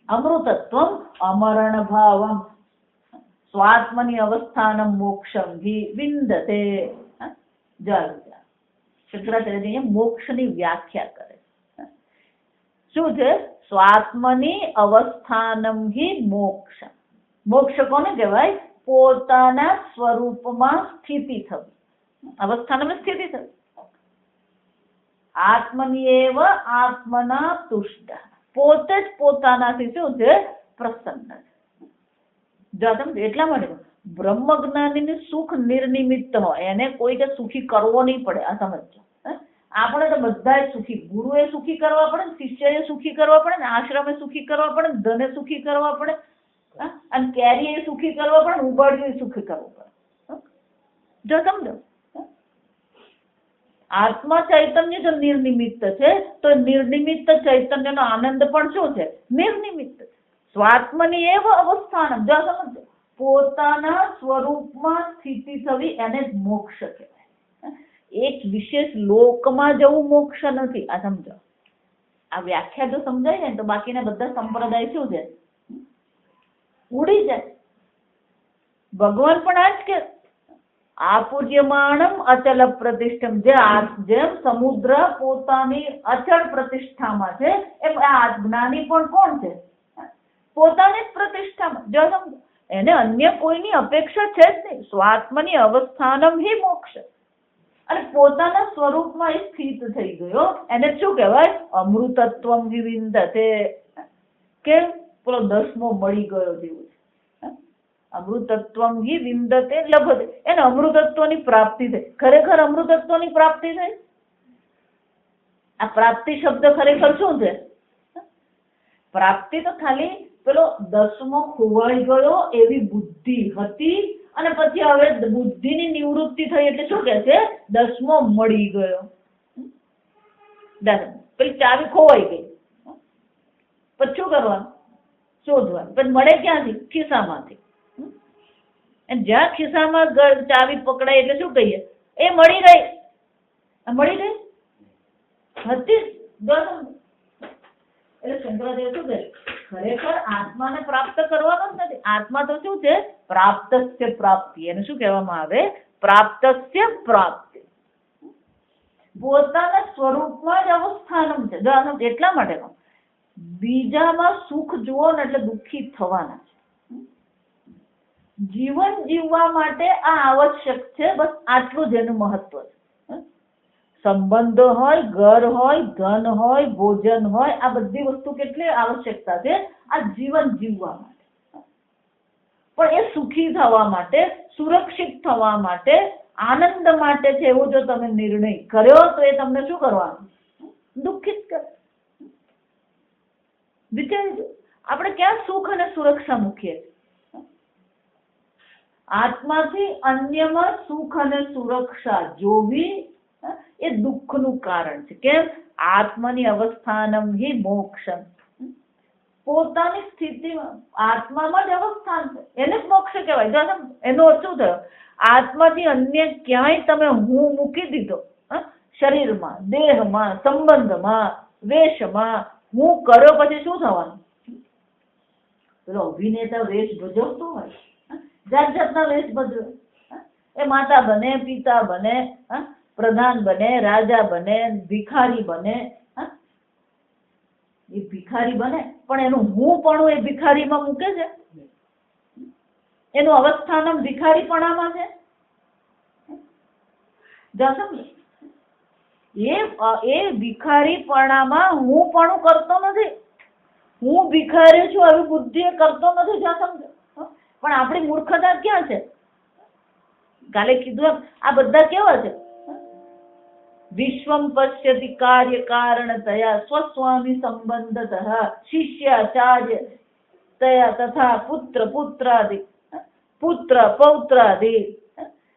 અમૃતત્વમ અમરણ ભાવમ સ્વાત્મની અવસ્થાનમ મોક્ષમ હિ વિંદતે. શંકરાચાર્ય મોક્ષની વ્યાખ્યા કરે. શું છે? સ્વાત્મની અવસ્થાનમ હિ મોક્ષ. મોક્ષ કોને કહેવાય? પોતાના સ્વરૂપમાં સ્થિતિ થવી. અવસ્થાનમ સ્થિતિ થવી. આત્મની એવ આત્મના તુષ્ટ. પોતે જ પોતાનાથી શું છે? પ્રસન્ન છે. એટલા માટે બ્રહ્મ જ્ઞાનીનું સુખ નિર્નિમિત્ત હોય. એને કોઈ સુખી કરવો નહીં પડે. આ સમજો, આપણે તો બધા સુખી. ગુરુએ સુખી કરવા પડે, શિષ્યએ સુખી કરવા પડે, આશ્રમે સુખી કરવા પડે, ધને સુખી કરવા પડે, અને કેરીએ સુખી કરવા પડે, ઉબાડીએ સુખી કરવું પડે. જો સમજો, આત્મા ચૈતન્ય જો નિર્નિમિત્ત છે તો નિર્નિમિત્ત ચૈતન્યનો આનંદ પણ શું છે? નિર્નિમિત્ત. સ્વાત્મની એવ અવસ્થાન. જો સમજો, પોતાના સ્વરૂપમાં સ્થિતિ થવી એને જ મોક્ષ કહેવાય. એક વિશેષ લોકમાં જવું મોક્ષ નથી. આ સમજો, આ વ્યાખ્યા જો સમજાય ને તો બાકીના બધા સંપ્રદાય શું છે? ઉડી જાય. ભગવાન પણ આ જ કે આપૂર્યમાણમ અચલ પ્રતિષ્ઠમ. જેમ સમુદ્ર પોતાની અચળ પ્રતિષ્ઠામાં છે એમ આ જ્ઞાની પણ કોણ છે? પોતાની જ પ્રતિષ્ઠામાં. જો સમજો, એને અન્ય કોઈની અપેક્ષા છે જ નહીં. સ્વાત્મની અવસ્થાનમ હિ મોક્ષ. અને પોતાના સ્વરૂપમાં એ સ્થિત થઈ ગયો. એને શું કહેવાય? અમૃતત્વમ વિવિંદતે. કે પેલો 10મો મળી ગયો જેવું છે. અમૃતત્વમ વિવિંદતે લભતે. એને અમૃતત્વની પ્રાપ્તિ થઈ. ખરેખર અમૃતત્વની પ્રાપ્તિ થઈ. આ પ્રાપ્તિ શબ્દ ખરેખર શું છે? પ્રાપ્તિ તો ખાલી પેલો 10મો ખોવાઈ ગયો એવી બુદ્ધિ હતી, અને પછી હવે બુદ્ધિની નિવૃત્તિ થઈ એટલે શું કે છે? 10મો મળી ગયો. પેલી ચાવી ખોવાઈ ગઈ, પછી શું કરવાનું? શોધવાનું. પછી મળે ક્યાંથી? ખિસ્સામાંથી. અને જ્યાં ખિસ્સામાં ચાવી પકડાય એટલે શું કહીએ? એ મળી ગઈ. મળી ગઈ હતી. એટલે શંકરાચાર્ય શું કહે? ખરેખર આત્માને પ્રાપ્ત કરવાનો જ નથી. આત્મા તો શું છે? પ્રાપ્તસ્ય પ્રાપ્તિ. એને શું કહેવામાં આવે? પ્રાપ્તસ્ય પ્રાપ્તિ. પોતાના સ્વરૂપમાં જ અવસ્થાનમ છે. એટલા માટે બીજામાં સુખ જુઓ ને એટલે દુઃખી થવાના છે. જીવન જીવવા માટે આ આવશ્યક છે. બસ આટલું જ એનું મહત્વ છે. સંબંધો હોય, ઘર હોય, ધન હોય, ભોજન હોય, આ બધી વસ્તુ કેટલી આવશ્યકતા છે આ જીવન જીવવા માટે. પણ એ સુખી થવા માટે, સુરક્ષિત થવા માટે, આનંદ માટે છે એવો જો તમે નિર્ણય કર્યો તો એ તમને શું કરવાનું? દુઃખિત કરે. વિચારજો, આપણે ક્યાં સુખ અને સુરક્ષા મૂકીએ છીએ? આત્માથી અન્યમાં સુખ અને સુરક્ષા જોવી એ દુઃખનું કારણ છે. કેમ? આત્મની અવસ્થાનમ હિ મોક્ષમ. પોતાની સ્થિતિમાં આત્મામાં જ અવસ્થાન છે, એને જ મોક્ષ કહેવાય. એનો અર્થ શું થયો? આત્માથી અન્ય ક્યાંય તમે હું મૂકી દીધો, શરીરમાં, દેહમાં, સંબંધમાં, વેશમાં હું કર્યો પછી શું થવાનું? પેલો અભિનેતા વેશ ભજવતો હોય, જાત જાતના વેશ ભજવે. એ માતા બને, પિતા બને, પ્રધાન બને, રાજા બને, ભિખારી બને. એ ભિખારી બને પણ એનું હું પણ એ ભિખારીમાં મૂકે છે. એનું અવસ્થાન ભિખારીપણામાં છે. એ ભિખારીપણામાં હું પણ કરતો નથી. હું ભિખારી છું આવી બુદ્ધિ કરતો નથી. પણ આપણી મૂર્ખતા ક્યાં છે? કાલે કીધું આ બધા કેવા છે? વિશ્વમ પશ્યતિ કાર્ય કારણતયા સ્વસ્વામી સંબંધતઃ શિષ્યાચાર્ય તયા તથા પુત્ર પુત્રાદિ પુત્ર પૌત્રાદિ.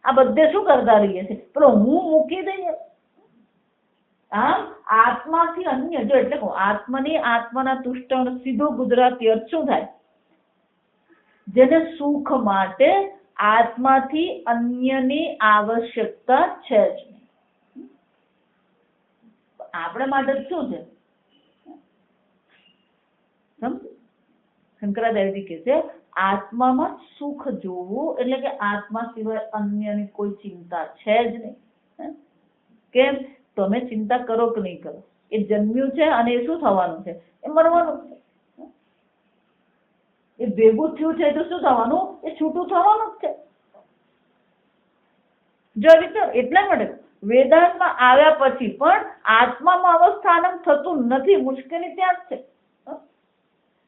આ બધે શું કરતા રહીએ છે? પેલો હું મૂકી દઈએ. આમ આત્માથી અન્ય જો એટલે આત્માની આત્માના તુષ્ટ સીધો ગુજરાતી અર્થ શું થાય? જેને સુખ માટે આત્માથી અન્યની આવશ્યકતા છે જ. આપણે માટે શું છે? શંકરાચાર્યજી કહે છે આત્મામાં સુખ જોવું એટલે કે આત્મા સિવાય અન્યની કોઈ ચિંતા છે જ નહીં. કેમ? તમે ચિંતા કરો કે નહીં કરો, એ જન્મ્યું છે અને એ શું થવાનું છે? એ મરવાનું છે. એ ભેગું થયું છે તો શું થવાનું? એ છૂટું થવાનું જ છે. જો વિચાર, એટલા માટે વેદાંતમાં આવ્યા પછી પણ આત્મામાં અવસ્થાન થતું નથી. મુશ્કેલી ત્યાં જ છે.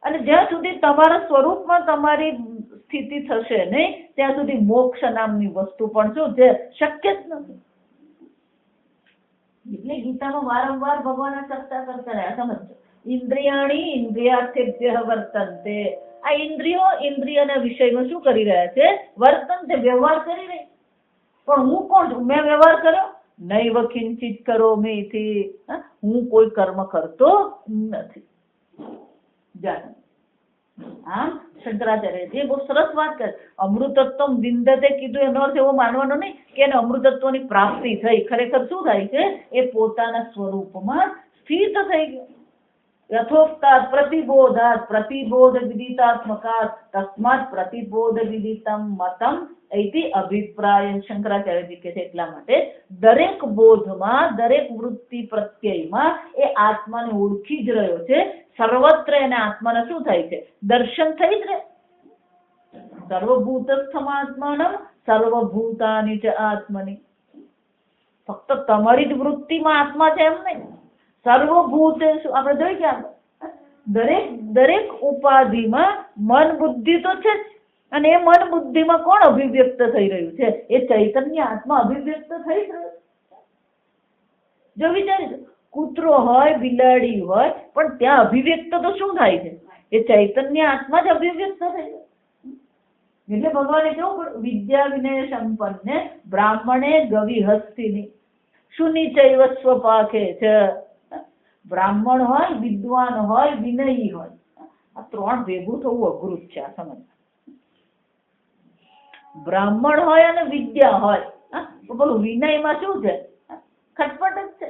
અને જ્યાં સુધી તમારા સ્વરૂપમાં તમારી સ્થિતિ થશે નહીં ત્યાં સુધી મોક્ષ નામની વસ્તુ પણ શું છે? શક્ય જ નથી. એટલે ગીતામાં વારંવાર ભગવાન ચર્ચા કરતા રહ્યા. સમજો, ઇન્દ્રિયાણી ઇન્દ્રિયાર્થેભ્યઃ વર્તન્તે. આ ઇન્દ્રિયો ઇન્દ્રિયના વિષયમાં શું કરી રહ્યા છે? વર્તન છે, વ્યવહાર કરી રહી. પણ હું કોણ છું? મેં વ્યવહાર કર્યો? નૈવ કિંચિત કરોમિતિ. હું કોઈ કર્મ કરતો નથી. આમ શંકરાચાર્ય બહુ સરસ વાત કરે. અમૃતત્વમ વિંદતે કીધું એનો અર્થ એવો માનવાનો નહીં કે એને અમૃતત્વની પ્રાપ્તિ થઈ. ખરેખર શું થાય છે? એ પોતાના સ્વરૂપમાં સ્થિત થઈ ગયો. યથોક્તાत् પ્રતિબોધાत् પ્રતિબોધ વિદિતાત્મકાत् તસ્માत् પ્રતિબોધ વિદિતમ મતમ એથી અભિપ્રાય. શંકરાચાર્યજી કહે છે એટલા માટે દરેક બોધમાં, દરેક વૃત્તિ પ્રત્યયમાં એ આત્માને ઓળખી જ રહ્યો છે. સર્વત્ર એને આત્માને શું થાય છે? દર્શન થઈ જ રહે. સર્વભૂતસ્થમ આત્માનમ સર્વભૂતાનિ ચ આત્મનિ. ફક્ત તમારી જ વૃત્તિમાં આત્મા છે એમ નહીં. સર્વભૂતેષુ આપણે જોઈ ગયા, દરેક ઉપાધિમાં મન બુદ્ધિ તો છે જ. અને એ મન બુદ્ધિમાં કોણ અભિવ્યક્ત થઈ રહ્યું છે? એ ચૈતન્ય આત્મા અભિવ્યક્ત થઈ જ રહ્યું. જો વિચારી, કૂતરો હોય, બિલાડી હોય, પણ ત્યાં અભિવ્યક્ત તો શું થાય છે? એ ચૈતન્ય આત્મા જ અભિવ્યક્ત થઈ જાય. એટલે ભગવાને કેવું, વિદ્યા વિનય સંપન્ને બ્રાહ્મણે ગવિ હસ્તિની શુનિચૈવ સ્વપાકે છે. બ્રાહ્મણ હોય, વિદ્વાન હોય, વિનયી હોય, આ ત્રણ ભેગું થવું અઘરું જ છે. આ સમજ. બ્રાહ્મણ હોય અને વિદ્યા હોય, તો બોલું વિનયમાં શું છે? ખટપટ જ છે.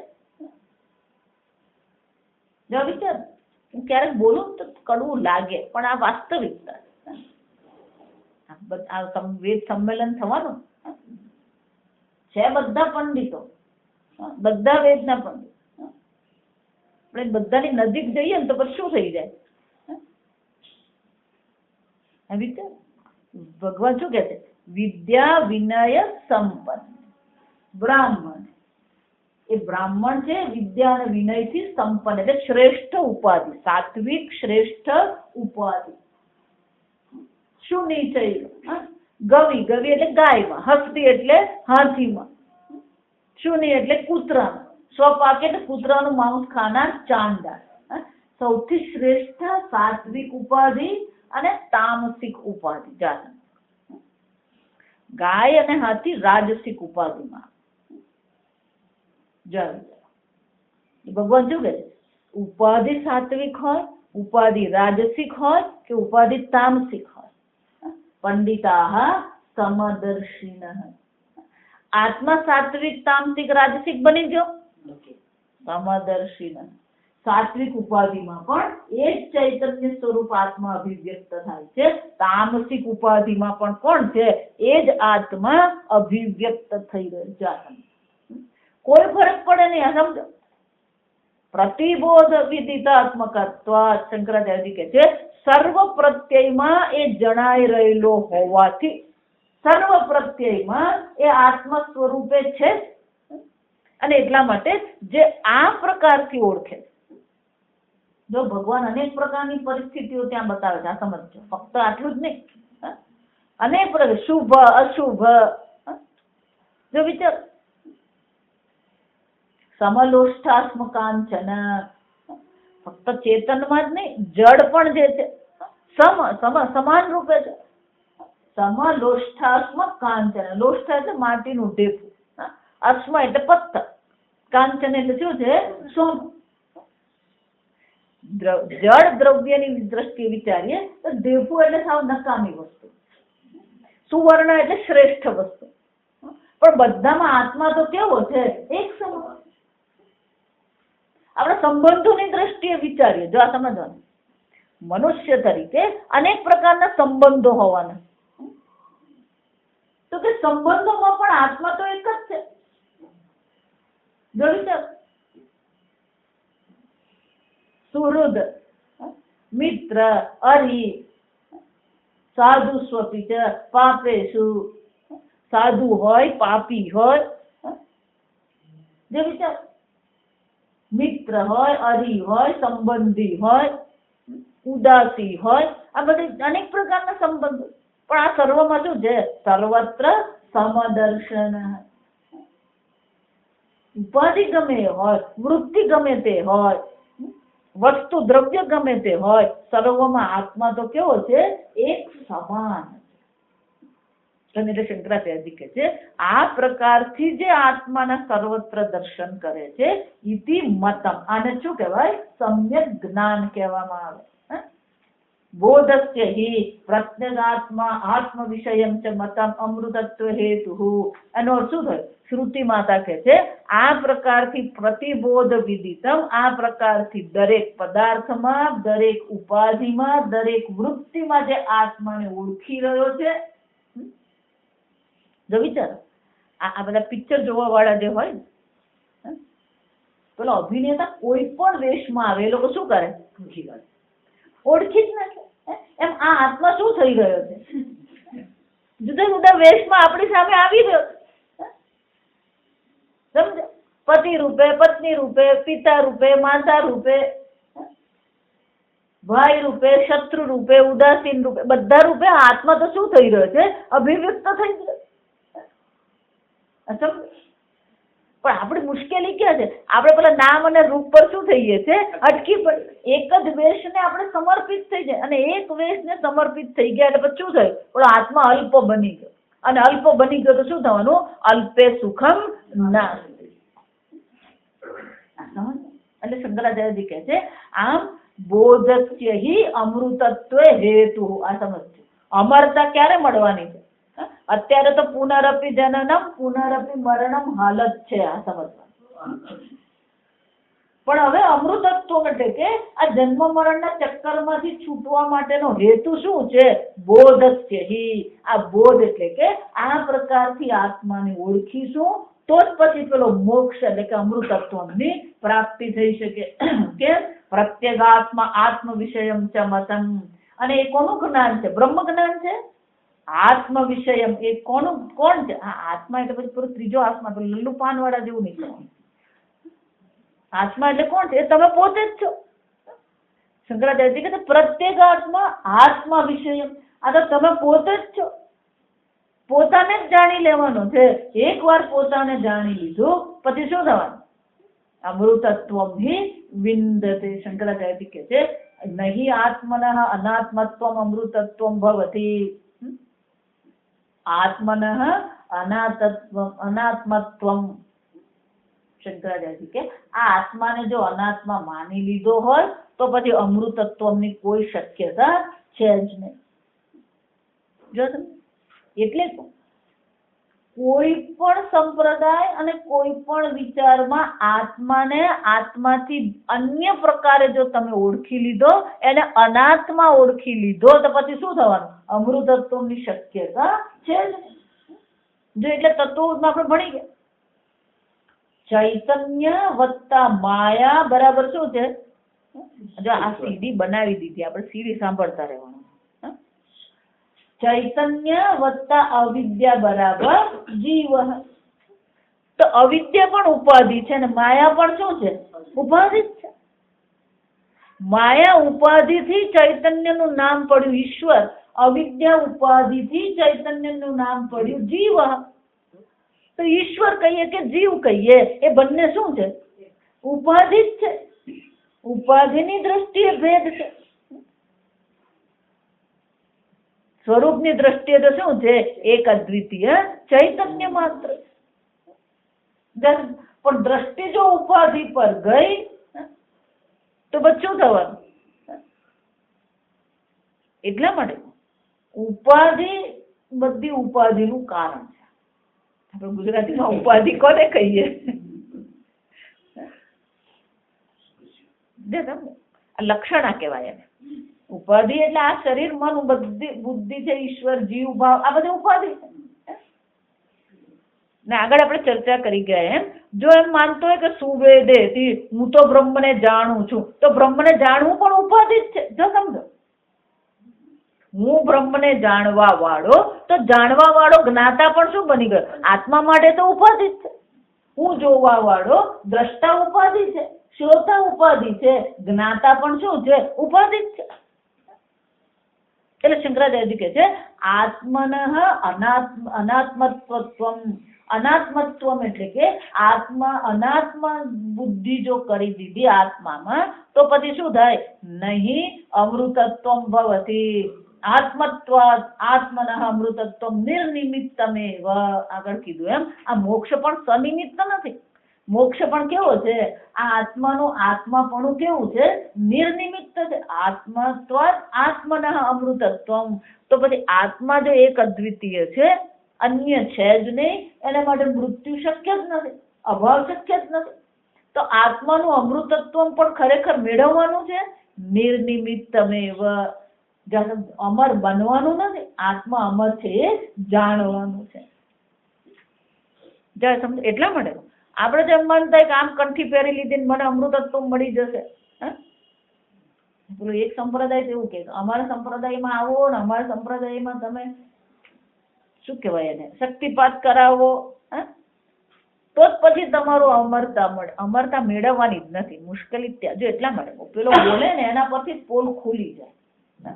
જો વિચાર, હું ક્યારેક બોલું તો કડવું લાગે, પણ આ વાસ્તવિકતા. વેદ સંમેલન થવાનું છે, બધા પંડિતો, બધા વેદના પંડિત, આપણે બધાની નજીક જઈએ ને તો પછી શું થઈ જાય? ભગવાન શું કે છે? વિદ્યા વિનય સંપન્ન બ્રાહ્મણ. એ બ્રાહ્મણ છે વિદ્યા અને વિનય થી સંપન્ન, એટલે શ્રેષ્ઠ ઉપાધિ, સાત્વિક શ્રેષ્ઠ ઉપાધિ. શું નિચય? ગવિ, ગવિ એટલે ગાયમાં, હસ્તી એટલે હાથીમાં, શુનિ એટલે કૂતરામાં, સ્વપાક એટલે કૂતરાનું માંસ ખાનાર ચાંડાળ. સૌથી શ્રેષ્ઠ સાત્વિક ઉપાધિ અને તામસિક ઉપાધિ. જાત ગાય અને હાથી રાજસિક ઉપાધિમાં. ભગવાન શું કહે છે? ઉપાધિ સાત્વિક હોય, ઉપાધિ રાજસિક હોય કે ઉપાધિ તામસિક હોય, પંડિતા સમદર્શિન. આત્મા સાત્વિક તામસિક રાજસિક બની ગયો, સમદર્શિન. સાત્વિક ઉપાધિમાં પણ એ જ ચૈતન્ય સ્વરૂપ આત્મા અભિવ્યક્ત થાય છે. તામસિક ઉપાધિમાં પણ કોણ છે? એ જ આત્મા અભિવ્યક્ત થઈ રહ્યો છે. કોઈ ફરક પડે નહીં. સમજો, પ્રતિબોધ વિદિતાત્મકત્વાત. શંકરાચાર્યજી કહે છે સર્વ પ્રત્યયમાં એ જણાઈ રહેલો હોવાથી, સર્વ પ્રત્યયમાં એ આત્મ સ્વરૂપે છે. અને એટલા માટે જે આ પ્રકારથી ઓળખે. જો ભગવાન અનેક પ્રકારની પરિસ્થિતિઓ ત્યાં બતાવે છે, આ સમજો. ફક્ત આટલું જ નહીં, અનેક પ્રકાર, શુભ અશુભ. જો વિચાર, સમલોષ્ઠાસ્મ કાંચન, ફક્ત ચેતનમાં જ નહીં, જડ પણ જે છે સમાન રૂપે છે. સમલોષ્ઠાસ્મ કાંચન. લોષ્ઠા એટલે માટીનું ઢેફું, અસ્મ એટલે પથ્થર, કાંચન એટલે શું છે? સોનું. જળ દ્રવ્યની દ્રષ્ટિએ વિચારીએ તો ઢેફું એટલે સાવ નકામી વસ્તુ, સુવર્ણ એટલે શ્રેષ્ઠ વસ્તુ. પણ બધામાં આત્મા તો કેવો છે? એક સમાન. આપણે સંબંધોની દ્રષ્ટિએ વિચારીએ, જો આ સમજવાનું, મનુષ્ય તરીકે અનેક પ્રકારના સંબંધો હોવાના, તો કે સંબંધોમાં પણ આત્મા તો એક જ છે. જો વિચાર, સુહૃદ, મિત્ર, અરી, સાધુ સ્વપી ચ પાપેશુ. સાધુ હોય, પાપી હોય. જો વિચાર, મિત્ર હોય, અરી હોય, સંબંધી હોય, ઉદાસી હોય, આ બધી અનેક પ્રકારના સંબંધો. પણ આ સર્વમાં શું છે? સર્વત્ર સમદર્શન. ઉપાધિ ગમે હોય, વૃત્તિ ગમે તે હોય, વસ્તુ દ્રવ્ય ગમે તે હોય, સર્વમાં આત્મા તો કેવો છે? એક સમાન. એટલે શંકરાચાર્યજી કહે છે આ પ્રકારથી જે આત્માના સર્વત્ર દર્શન કરે છે, ઇતિ મતમ. આને શું કહેવાય? સમ્યક જ્ઞાન કહેવામાં આવે. બોધસ્ય હિ પ્રત્યેગાત્મા આત્મ વિષયમ ચ મતમ અમૃતત્વ હેતુ. એનો અર્થ શું થયો? શ્રુતિ માતા કહે છે આ પ્રકારથી પ્રતિબોધ વિદિતમ, આ પ્રકારથી દરેક પદાર્થમાં, દરેક ઉપાધિમાં, દરેક વૃત્તિમાં જે આત્માને ઓળખી રહ્યો છે. જો વિચારો, આ બધા પિક્ચર જોવા વાળા જે હોય ને, પેલો અભિનેતા કોઈ પણ વેશમાં આવે, એ લોકો શું કરે? ઓળખી જ નાખે. એમ આ આત્મા શું થઈ રહ્યો છે? જુદા જુદા વેશમાં આપણી સામે આવી રહ્યો છે. પતિ રૂપે, પત્ની રૂપે, પિતા રૂપે, માતા રૂપે, ભાઈ રૂપે, શત્રુ રૂપે, ઉદાસીન રૂપે, બધા રૂપે આત્મા તો શું થઈ રહ્યો છે? અભિવ્યક્ત થઈ ગયો. પણ આપણી મુશ્કેલી ક્યાં છે? આપણે પેલા નામ અને રૂપ પર શું થઈએ છે? અટકી પડી. એક જ વેશને આપણે સમર્પિત થઈ જાય, અને એક વેશને સમર્પિત થઈ ગયા એટલે પછી શું થયું? પેલો આત્મા અલ્પ બની ગયો, અને અલ્પ બની ગયો તો શું થવાનું? અલ્પે સુખમ નાસ્તિ. એટલે શંકરાચાર્યજી કહે છે આમ બોધસ્ય હિ અમૃતત્વ હેતુ. આ સમજજો. અમરતા ક્યારે મળવાની છે? અત્યારે તો પુનરપી જનનમ પુનરપી મરણમ હાલત છે. આ સમજવાનું. પણ હવે અમૃતત્વ એટલે કે આ જન્મ મરણના ચક્કરમાંથી છૂટવા માટેનો હેતુ શું છે? બોધસ્ય હિ. આ બોધ એટલે કે આ પ્રકારથી આત્માને ઓળખીશું તો જ પછી પેલો મોક્ષ એટલે કે અમૃતત્વની પ્રાપ્તિ થઈ શકે. કે પ્રત્યેગાત્મા આત્મ વિષયમ ચ મતમ. અને એ કોનું જ્ઞાન છે? બ્રહ્મ જ્ઞાન છે. આત્મ વિષયમ એ કોણ છે? આ આત્મા એટલે પછી પૂરો ત્રીજો આત્મા, તો લલ્લુ પાન વાળા જેવું નહીં કરવાનું. આત્મા એટલે કોણ છે? એ તમે પોતે જ છો. શંકરાચાર્યજી કહે પ્રત્યેગાત્મા આત્મા વિષયમ. આ તો તમે પોતે જ છો. પોતાને જ જાણી લેવાનો છે. એકવાર પોતાને જાણી લીધું પછી શું થવાનું? અમૃતત્વમ હિ વિંદતે. શંકરાચાર્યજી કહે છે નહીં આત્મનઃ અનાત્મત્વમ અમૃતત્વમ ભવતિ. આત્મનઃ અનાત્મત્વમ. શંકરાચાર્યજી કે આ આત્માને જો અનાત્મા માની લીધો હોય તો પછી અમૃતત્વની કોઈ શક્યતા છે જ નહીં. જો તમે એટલે કોઈ પણ સંપ્રદાય અને કોઈ પણ વિચારમાં આત્માને આત્માથી અન્ય પ્રકારે જો તમે ઓળખી લીધો, એને અનાત્મા ઓળખી લીધો તો પછી શું થવાનું? અમૃતત્વની શક્યતા છે જ. જો એટલે તત્વમાં આપણે ભણી ગયા ચૈતન્ય વત્તા માયા બરાબર શું છે? જો આ સીડી બનાવી દીધી આપણે, સીડી સાંભળતા રહેવાનું. ચૈતન્ય વત્તા અવિદ્યા બરાબર જીવ. તો અવિદ્યા પણ ઉપાધિ છે ને માયા પણ શું છે? ઉપાધિ જ છે. માયા ઉપાધિથી ચૈતન્યનું નામ પડ્યું ઈશ્વર, અવિદ્યા ઉપાધિથી ચૈતન્યનું નામ પડ્યું જીવ. તો ઈશ્વર કહીએ કે જીવ કહીએ એ બંને શું છે? ઉપાધિ જ છે. ઉપાધિની દ્રષ્ટિએ ભેદ છે. સ્વરૂપની દ્રષ્ટિએ તો શું છે? એક અદ્વિતીય ચૈતન્ય માત્ર. પણ દ્રષ્ટિ જો ઉપાધિ પર ગઈ તો પછી શું થવાનું? એટલા માટે ઉપાધિ બધી ઉપાધિનું કારણ છે. આપણે ગુજરાતીમાં ઉપાધિ કોને કહીએ? લક્ષણા કહેવાય એને. ઉપાધિ એટલે આ શરીર, મન, બધી બુદ્ધિ છે, ઈશ્વર, જીવ ભાવ, આ બધી ઉપાધિ છે. ને આગળ આપણે ચર્ચા કરી ગયા એમ જો એમ માનતો હોય કે સુવેદે હું તો બ્રહ્મને જાણું છું, તો બ્રહ્મને જાણવું પણ ઉપાધિ જ છે. જો સમજો, હું બ્રહ્મને જાણવા વાળો, તો જાણવા વાળો જ્ઞાતા પણ શું બની ગયો? આત્મા માટે તો ઉપાધિ જ છે. હું જોવા વાળો દ્રષ્ટા ઉપાધિ છે, શ્રોતા ઉપાધિ છે, જ્ઞાતા પણ શું છે? ઉપાધિ જ છે. એટલે શંકરાચાર્યજી કહે છે આત્મનઃ અનાત્મત્વમ. અનાત્મત્વમ એટલે કે આત્મા અનાત્મ બુદ્ધિ જો કરી દીધી આત્મામાં તો પછી શું થાય? નહીં અમૃતત્વમ ભવતિ. આત્મત્વાદ આત્મનઃ અમૃતત્વમ નિર્નિમિત્તમેવ. આગળ કીધું એમ આ મોક્ષ પણ સનિમિત્ત નથી. મોક્ષ પણ કેવો છે? આ આત્માનું આત્માપણું કેવું છે? નિર્નિમિત્ત છે. આત્મત્વાદ આત્મનઃ અમૃતત્વમ. તો પછી આત્મા જો એક અદ્વિતીય છે, અન્ય છે જ નહીં, એના માટે મૃત્યુ શક્ય જ નથી, અભાવ શક્ય જ નથી. તો આત્માનું અમૃતત્વ પણ ખરેખર મેળવવાનું છે નિર્નિમિત્તમેવ. અમર બનવાનું નથી. આત્મા અમર છે એ જાણવાનું છે. એટલા માટે આપણે જેમ માનતા કે આમ કંઠી પહેરી લીધી મને અમૃતત્વ મળી જશે. પેલું એક સંપ્રદાય એવું કે અમારા સંપ્રદાયમાં આવો ને અમારા સંપ્રદાયમાં તમે શું કહેવાય એને શક્તિપાત કરાવો, તો જ પછી તમારું અમરતા મળે. અમરતા મેળવવાની જ નથી, મુશ્કેલી ત્યાં જો એટલા માટે પેલો બોલે ને એના પરથી પોલ ખુલી જાય.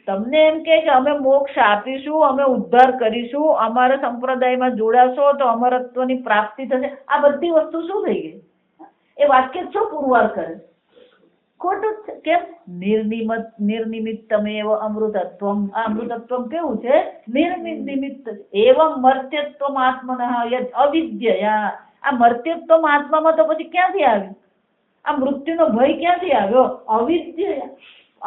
તમને એમ કે અમે મોક્ષ આપીશું, અમે ઉદ્ધાર કરીશું, અમારા સંપ્રદાયમાં જોડાશો તો અમરત્વની પ્રાપ્તિ થશે, આ બધી વસ્તુ શું થઈ ગઈ? એ વાક્ય શું પુરવાર કરે? ખોટું જ છે. કેમ? નિર્નિમિત્તમેવ અમૃતત્વમ. આ અમૃતત્વમ કેવું છે? નિર્નિમિત્ત. એવં મર્ત્યત્વમ આત્મનઃ યદ અવિદ્યયા. આ મર્ત્યત્વમ આત્મામાં તો પછી ક્યાંથી આવ્યું? આ મૃત્યુનો ભય ક્યાંથી આવ્યો? અવિદ્યયા.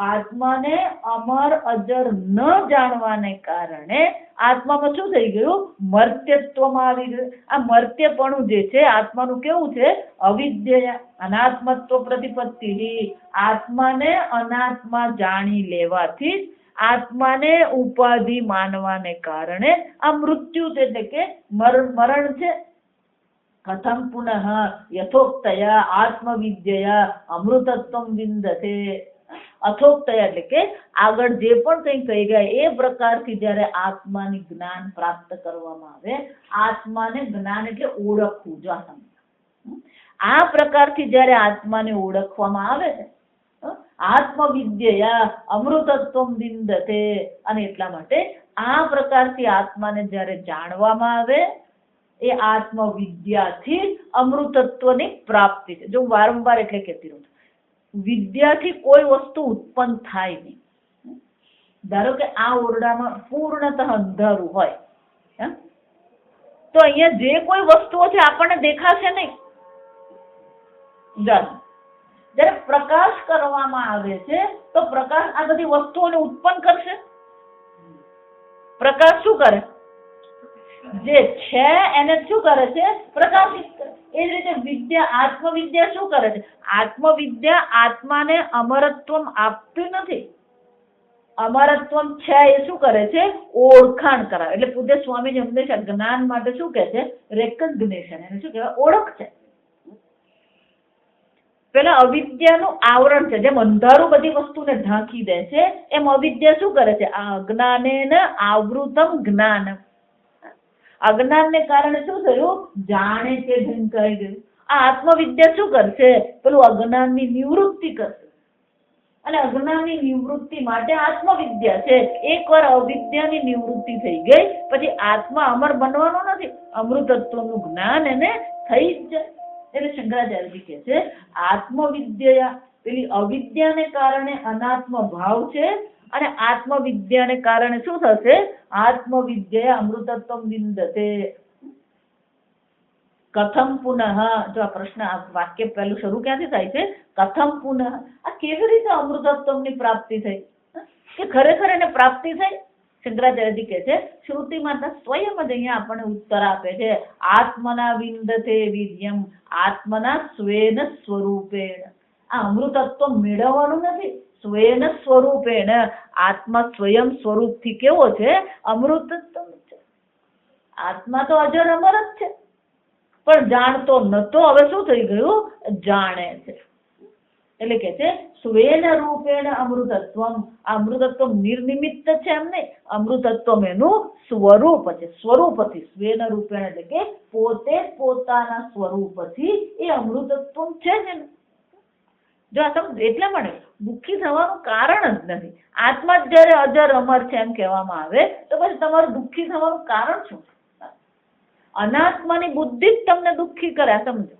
આત્માને અમર અજર ન જાણવાને કારણે આત્મામાં શું થઈ ગયું? મર્ત્યત્વમાં આવી ગયું. આ મર્ત્યપણું જે છે આત્માનું કેવું છે? અવિદ્યા. અનાત્મત્વ પ્રતિપત્તિ. આત્માને અનાત્મા જાણી લેવાથી આત્માને ઉપાધિ માનવાને કારણે આ મૃત્યુ છે, એટલે કે મરણ છે. કથમ પુનઃ યથોક્તયા આત્મવિદ્યયા અમૃતત્વમ વિંદતે. અથોક્તયા એટલે કે આગળ જે પણ કંઈ કહી ગયા એ પ્રકારથી જયારે આત્માની જ્ઞાન પ્રાપ્ત કરવામાં આવે, આત્માને જ્ઞાન એટલે ઓળખવું. જો આ પ્રકારથી જયારે આત્માને ઓળખવામાં આવે છે, આત્મવિદ્યયા અમૃતત્વમ વિંદતે. અને એટલા માટે આ પ્રકારથી આત્માને જયારે જાણવામાં આવે એ આત્મવિદ્યાથી અમૃતત્વની પ્રાપ્તિ છે. જો વારંવાર એટલે કહેતી રહું, વિદ્યાથી કોઈ વસ્તુ ઉત્પન્ન થાય નહીં. ધારો કે આ ઓરડામાં પૂર્ણતઃ અંધારું હોય તો અહીંયા જે કોઈ વસ્તુઓ છે આપણને દેખાશે નહીં. જયારે પ્રકાશ કરવામાં આવે છે તો પ્રકાશ આ બધી વસ્તુઓને ઉત્પન્ન કરશે. પ્રકાશ શું કરે? જે છે એને શું કરે છે? પ્રકાશિત કરે. એ જ રીતે વિદ્યા, આત્મવિદ્યા શું કરે છે? આત્મવિદ્યા આત્માને અમરત્વમ આપતી નથી. અમરત્વમ છે એ શું કરે છે? ઓળખાણ કરાવે. એટલે પૂજ્ય સ્વામીજી હંમેશા જ્ઞાન માટે શું કહે છે? રેકગ્નિશન. એને શું કહેવાય? ઓળખ છે. પેલા અવિદ્યાનું આવરણ છે, જેમ અંધારું બધી વસ્તુને ઢાંકી દે છે, એમ અવિદ્યા શું કરે છે? આ અજ્ઞાનેન આવૃતમ જ્ઞાન. અજ્ઞાનને કારણે શું થયું? જાણે તે ઢંકાઈ ગયું. આ આત્મવિદ્યા શું કરશે? પેલું અજ્ઞાનની નિવૃત્તિ કરશે. અને અજ્ઞાનની નિવૃત્તિ માટે આત્મવિદ્યા છે. એકવાર અવિદ્યાની નિવૃત્તિ થઈ ગઈ પછી આત્મા અમર બનવાનો નથી. અમૃતત્વનું જ્ઞાન એને થઈ જ જાય. એટલે શંકરાચાર્યજી કહે છે આત્મવિદ્યા પેલી અવિદ્યાને કારણે અનાત્મ ભાવ છે, અને આત્મવિદ્યાને કારણે શું થશે? આત્મવિદ્યા અમૃતત્વમ વિંદતે. કથમ પુનઃ. જો આ પ્રશ્ન, આ વાક્ય પહેલું શરૂ ક્યાંથી થાય છે? કથમ પુનઃ. આ કેવી રીતે અમૃતત્વની પ્રાપ્તિ થઈ? કે ખરેખર એને પ્રાપ્તિ થઈ? શંકરાચાર્યજી કહે છે શ્રુતિ માતા સ્વયં જ અહીંયા આપણને ઉત્તર આપે છે. આત્મના વિંદતે વીર્યમ આત્મના સ્વેન સ્વરૂપેણ. આ અમૃતત્વ મેળવવાનું નથી, સ્વેન સ્વરૂપેણ. આત્મા સ્વયં સ્વરૂપથી કેવો છે? અમૃતત્વ છે. આત્મા તો અજર અમર જ છે, પણ જાણતો નતો, હવે શું થઈ ગયું? જાણે છે. એટલે કે છે સ્વેન રૂપેણ અમૃતત્વમ. આ અમૃતત્વ નિર્નિમિત્ત છે એમ નહીં, અમૃતત્વ એનું સ્વરૂપ છે. સ્વરૂપથી સ્વેન રૂપેણ એટલે કે પોતે પોતાના સ્વરૂપથી એ અમૃતત્વ છે જ. જો આ તમે એટલા માટે દુઃખી થવાનું કારણ જ નથી. આત્મા જ જયારે અજર અમર છે એમ કહેવામાં આવે તો પછી તમારું દુઃખી થવાનું કારણ શું? અનાત્માની બુદ્ધિ જ તમને દુઃખી કરે. સમજો,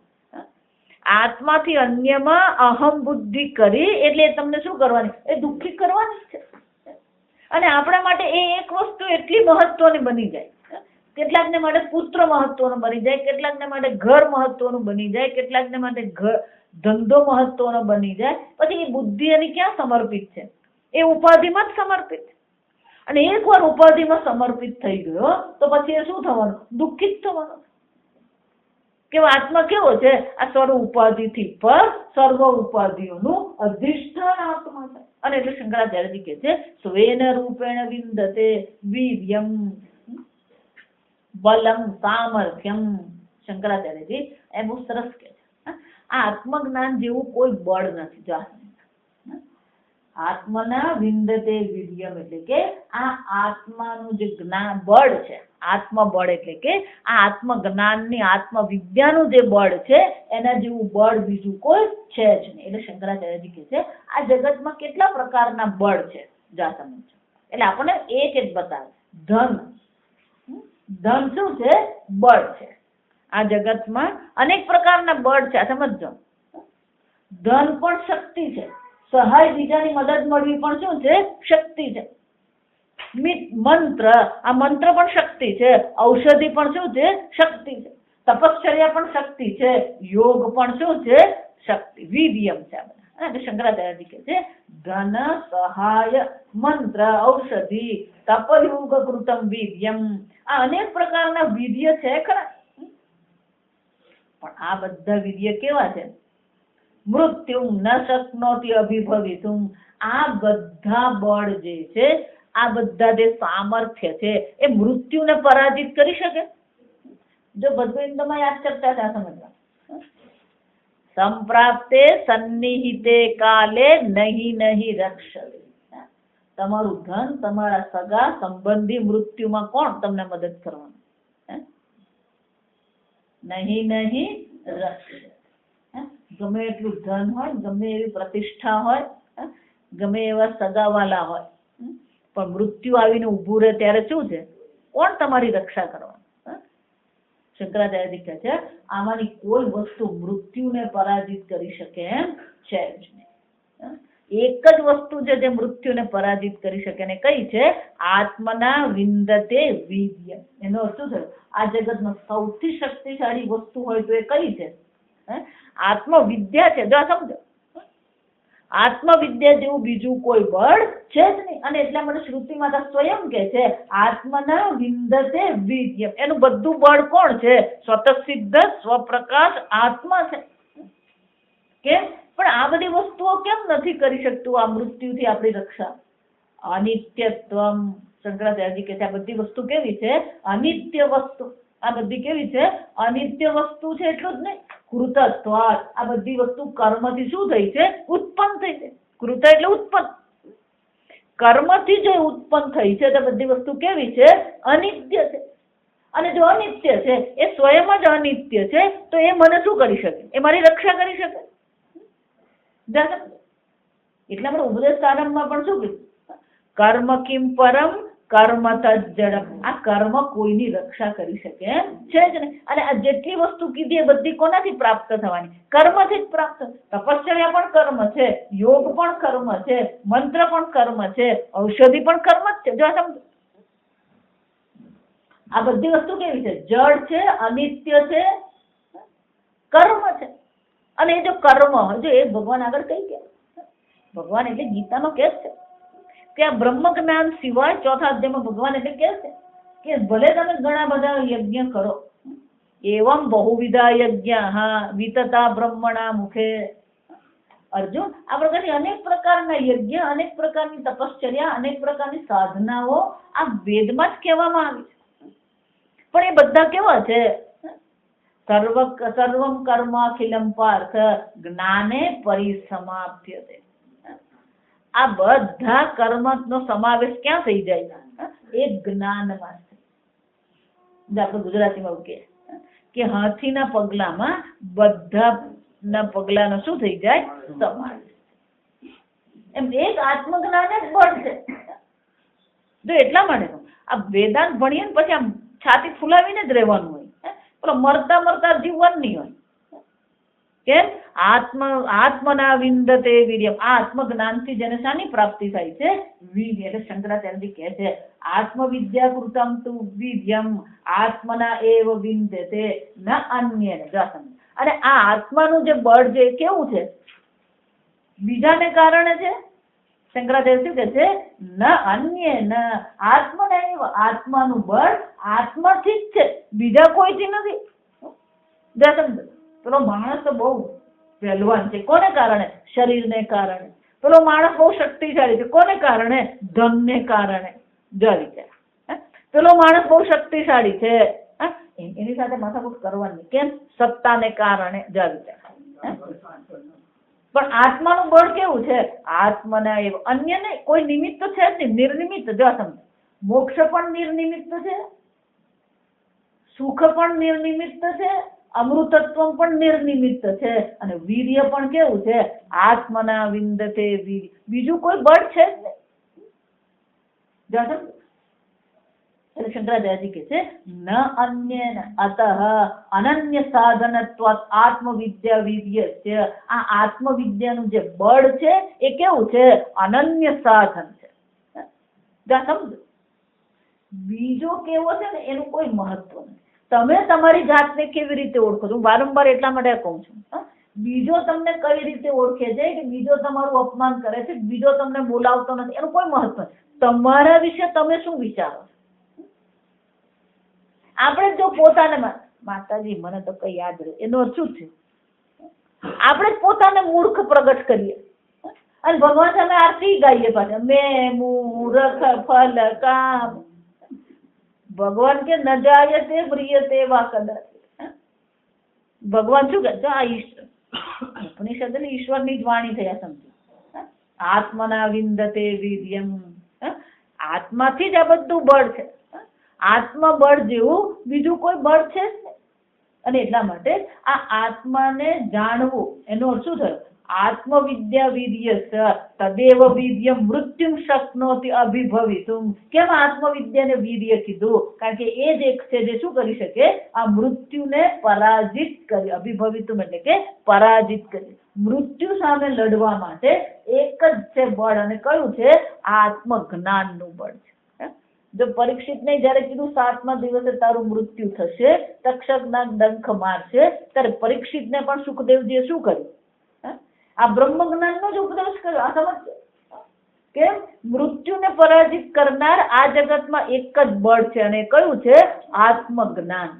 આત્માથી અન્યમાં અહમ બુદ્ધિ કરી એટલે તમને શું કરવાની? એ દુઃખી કરવાની છે. અને આપણા માટે એ એક વસ્તુ એટલી મહત્વની બની જાય. કેટલાકને માટે પુત્ર મહત્વનો બની જાય, કેટલાકને માટે ઘર મહત્વનું બની જાય, કેટલાકને માટે ધંધો મહત્વનો બની જાય. પછી એ બુદ્ધિ એની ક્યાં સમર્પિત છે? એ ઉપાધિમાં જ સમર્પિત છે. અને એકવાર ઉપાધિમાં સમર્પિત થઈ ગયો તો પછી એ શું થવાનું? દુઃખિત થવાનું. કે આત્મા કેવો છે? આ સર્વ ઉપાધિથી પર સર્વ ઉપાધિઓનું અધિષ્ઠાન આત્મા છે. અને એટલે શંકરાચાર્યજી કહે છે સ્વેન રૂપેણ વિંદતે વીર્યમ બલમ સામર્થ્યમ. શંકરાચાર્યજી એ બહુ સરસ કહે છે આ આત્મજ્ઞાન જેવું કોઈ બળ નથી. આત્મના વિંદતે વીર્યમ એટલે કે આ આત્માનું જે જ્ઞાન બળ છે, આત્મબળ એટલે કે આ આત્મજ્ઞાનની આત્મવિદ્યાનું જે બળ છે એના જેવું બળ બીજું કોઈ છે જ નહીં. એટલે શંકરાચાર્યજી કહે છે આ જગતમાં કેટલા પ્રકારના બળ છે જા સમજો. એટલે આપણને એક બતાવે. ધન, ધન શું છે? બળ છે. આ જગતમાં અનેક પ્રકારના બળ છે, સમજો. ધન પણ શક્તિ છે, સહાય બીજાની મદદ મળવી પણ શું છે? શક્તિ છે. મંત્ર, આ મંત્ર પણ શક્તિ છે. ઔષધિ પણ શું છે? શક્તિ છે. તપશ્ચર્યા પણ શક્તિ છે. યોગ પણ શું છે? શક્તિ. વીર્યમ છે આ બધા. એટલે શંકરાચાર્યજી કહે છે ધન, સહાય, મંત્ર, ઔષધિ, તપયોગ કૃતમ વીર્યમ, આ અનેક પ્રકારના વીર્ય છે ખરા. પણ આ બધા વીર્ય કેવા છે? મૃત્યુ ન શક્નોતિ અભિભવિતુમ. આ બધા બળ જે છે, આ બધા જે સામર્થ્ય છે એ મૃત્યુને પરાજિત કરી શકે? જો બધું તમારી આ ચર્ચા છે, સમજવા. સંપ્રાપ્તે સન્નિહિતે કાલે નહીં નહીં રક્ષતે. તમારું ધન, તમારા સગા સંબંધી મૃત્યુમાં કોણ તમને મદદ કરવાનું? નહીં નહીં રક્ષતે. ગમે એટલું ધન હોય, ગમે એવી પ્રતિષ્ઠા હોય, ગમે એવા સગાવાલા હોય, પણ મૃત્યુ આવીને ઊભું રહે ત્યારે શું છે? કોણ તમારી રક્ષા કરવાનું? શંકરાચાર્યજી કહે છે આમાંની કોઈ વસ્તુ મૃત્યુને પરાજિત કરી શકે એમ છે જ નહીં. એક જ વસ્તુ છે જે મૃત્યુને પરાજિત કરી શકે, ને કઈ છે? આત્મના વિંદતે વીર્ય. એનો અર્થ શું થયો? આ જગતમાં સૌથી શક્તિશાળી વસ્તુ હોય તો એ કઈ છે? આત્મવિદ્યા છે. જો સમજો, આત્મવિદ્યા જેવું બીજું કોઈ બળ છે જ નહીં. અને એટલા માટે શ્રુતિ માતા સ્વયં કે છે આત્મના વિંદતે વીર્યમ. એનું બધું બળ કોણ છે? સ્વતઃસિદ્ધ સ્વપ્રકાશ આત્મા છે. કેમ? પણ આ બધી વસ્તુઓ કેમ નથી કરી શકતું આ મૃત્યુથી આપણી રક્ષા? અનિત્યત્વમ. શંકરાચાર્યજી કે છે આ બધી વસ્તુ કેવી છે? અનિત્ય વસ્તુ. આ બધી કેવી છે? અનિત્ય વસ્તુ છે. એટલું જ નહીં, કૃતત્વ. આ બધી વસ્તુ કર્મથી શું થઈ છે? ઉત્પન્ન થઈ છે. કૃત એટલે ઉત્પન્ન. કર્મથી જે ઉત્પન્ન થઈ છે તે બધી વસ્તુ કેવી છે? અનિત્ય છે. અને જો અનિત્ય છે, એ સ્વયં જ અનિત્ય છે, તો એ મને શું કરી શકે? એ મારી રક્ષા કરી શકે? એટલા માટે ઉપદેશ સારંગમાં પણ શું કીધું? કર્મ કિમ પરમ કર્મ તજ્જડમ. આ કર્મ કોઈની રક્ષા કરી શકે એમ છે જ નહીં. અને આ જેટલી વસ્તુ કીધી એ બધી કોનાથી પ્રાપ્ત થવાની? કર્મથી જ પ્રાપ્ત. તપશ્ચર્યા પણ કર્મ છે, યોગ પણ કર્મ છે, મંત્ર પણ કર્મ છે, ઔષધિ પણ કર્મ જ છે. જો સમજો, આ બધી વસ્તુ કેવી છે? જડ છે, અનિત્ય છે, કર્મ છે. અને એ જો કર્મ, જો એ ભગવાન આગળ કઈ કે ભગવાન એટલે ગીતાનો કે છે કે આ બ્રહ્મ જ્ઞાન સિવાય ચોથા અધ્યાયમાં ભગવાન એટલે કે છે કે ભલે તમે ઘણા બધા યજ્ઞ કરો, એવમ બહુવિધા યજ્ઞ વિતતા બ્રહ્મણા મુખે. અર્જુન, આ પ્રકારની અનેક પ્રકારના યજ્ઞ, અનેક પ્રકારની તપશ્ચર્યા, અનેક પ્રકારની સાધનાઓ આ વેદમાં જ કહેવામાં આવી છે. પણ એ બધા કેવા છે? સર્વમ કર્મ અખિલમ પાર્થ જ્ઞાને પરિસમાપ્યતે. આ બધા કર્મનો સમાવેશ ક્યાં થઈ જાય? એ જ્ઞાનમાં. આપણે ગુજરાતીમાં કહે કે હાથીના પગલામાં બધાના પગલાનો શું થઈ જાય? સમાવેશ. એમ એક આત્મજ્ઞાન જ બળ છે. જો એટલા માટે આ વેદાંત ભણીએ ને પછી આમ છાતી ફૂલાવીને જ રહેવાનું હોય. પેલો મરતા મરતા જીવન નહીં હોય. કેમ? આત્મના વિંદતે વીર્યમ. આ આત્મજ્ઞાનથી જેને શાની પ્રાપ્તિ થાય છે? વીર્ય. એટલે શંકરાચાર્યજી કહે છે આત્મવિદ્યા કૃતમ તુ વીર્યમ આત્મના એવ વિંદતે ન અન્યેન. અને આ આત્માનું જે બળ છે કેવું છે? બીજાને કારણે છે. શંકરાચાર્ય શું કહે છે? ન અન્યેન આત્મના એવ. આત્માનું બળ આત્માથી જ છે, બીજા કોઈથી નથી. પેલો માણસ તો બહુ પહેલવાન છે, કોને કારણે? શરીરને કારણે. પેલો માણસ બહુ શક્તિશાળી છે, કોને કારણે? ધનને કારણે. જો વિચાર, પેલો માણસ બહુ શક્તિશાળી છે, એની સાથે માથાકૂટ કરવાની. કેમ? સત્તાને કારણે. જો વિચાર, પણ આત્માનું બળ કેવું છે? આત્મના એવ અન્ય નહીં, કોઈ નિમિત્ત તો છે જ નહીં, નિર્નિમિત્ત. જો સમજ, મોક્ષ પણ નિર્નિમિત્ત છે, સુખ પણ નિર્નિમિત્ત છે, અમૃતત્વ પણ નિર્નિમિત્ત છે, અને વીર્ય પણ કેવું છે? આત્મના વિંદતે વીર્ય. બીજું કોઈ બળ છે જ નહીં. જો સમજ, એટલે શંકરાચાર્યજી કહે છે ન અન્યેન અતઃ અનન્ય સાધનત્વાત આત્મવિદ્યા વીર્યસ્ય. આ આત્મવિદ્યાનું જે બળ છે એ કેવું છે? અનન્ય સાધન છે. સમજ, બીજો કેવો છે ને એનું કોઈ મહત્વ નથી. તમે તમારી જાતને કેવી રીતે ઓળખો છો? હું વારંવાર એટલા માટે કહું છું, બીજો તમને કઈ રીતે ઓળખે છે કે બીજો તમારું અપમાન કરે છે, બીજો તમને બોલાવતો નથી, એનું કોઈ મહત્વ નથી. તમારા વિશે તમે શું વિચારો છો? આપણે જો પોતાને માતાજી મને તો કઈ યાદ રહે, એનો અર્થ શું છે? આપણે જ પોતાને મૂર્ખ પ્રગટ કરીએ અને ભગવાન સામે આરતી ગાઈએ પાછા, મેં મૂર્ખ ફલ કામ. ભગવાન કે ન જાય તે પ્રિય તેવા કદાચ. ભગવાન શું કહે છે? આ ઉપનિષદ ઈશ્વરની જ વાણી થયા, સમજો. આત્મના વિંદતે વીર્યમ. આત્માથી જ આ બધું બળ છે. આત્મબળ જેવું બીજું કોઈ બળ છે જ નહીં. અને એટલા માટે આ આત્માને જાણવું એનો અર્થ શું થયો? આત્મવિદ્યા વીર્ય તદેવ વીર્ય મૃત્યુમ શક્નોતિ અભિભવિતુમ. કેમ આત્મવિદ્યાને વીર્ય કીધું? કારણ કે એ જ એક છે જે શું કરી શકે? આ મૃત્યુને પરાજિત કરી. અભિભવિતુમ એટલે કે પરાજિત કરી. મૃત્યુ સામે લડવા માટે એક જ છે બળ, અને કયું છે? આત્મજ્ઞાનનું બળ છે. જો પરીક્ષિતને જયારે કીધું 7મા દિવસે તારું મૃત્યુ થશે, તક્ષકના ડંખ મારશે, ત્યારે પરીક્ષિતને પણ સુખદેવજીએ શું કર્યું? આ બ્રહ્મ જ્ઞાનનો જ ઉપદેશ કર્યો. આ સમજ, કેમ? મૃત્યુને પરાજિત કરનાર આ જગતમાં એક જ બળ છે, અને કયું છે? આત્મજ્ઞાન.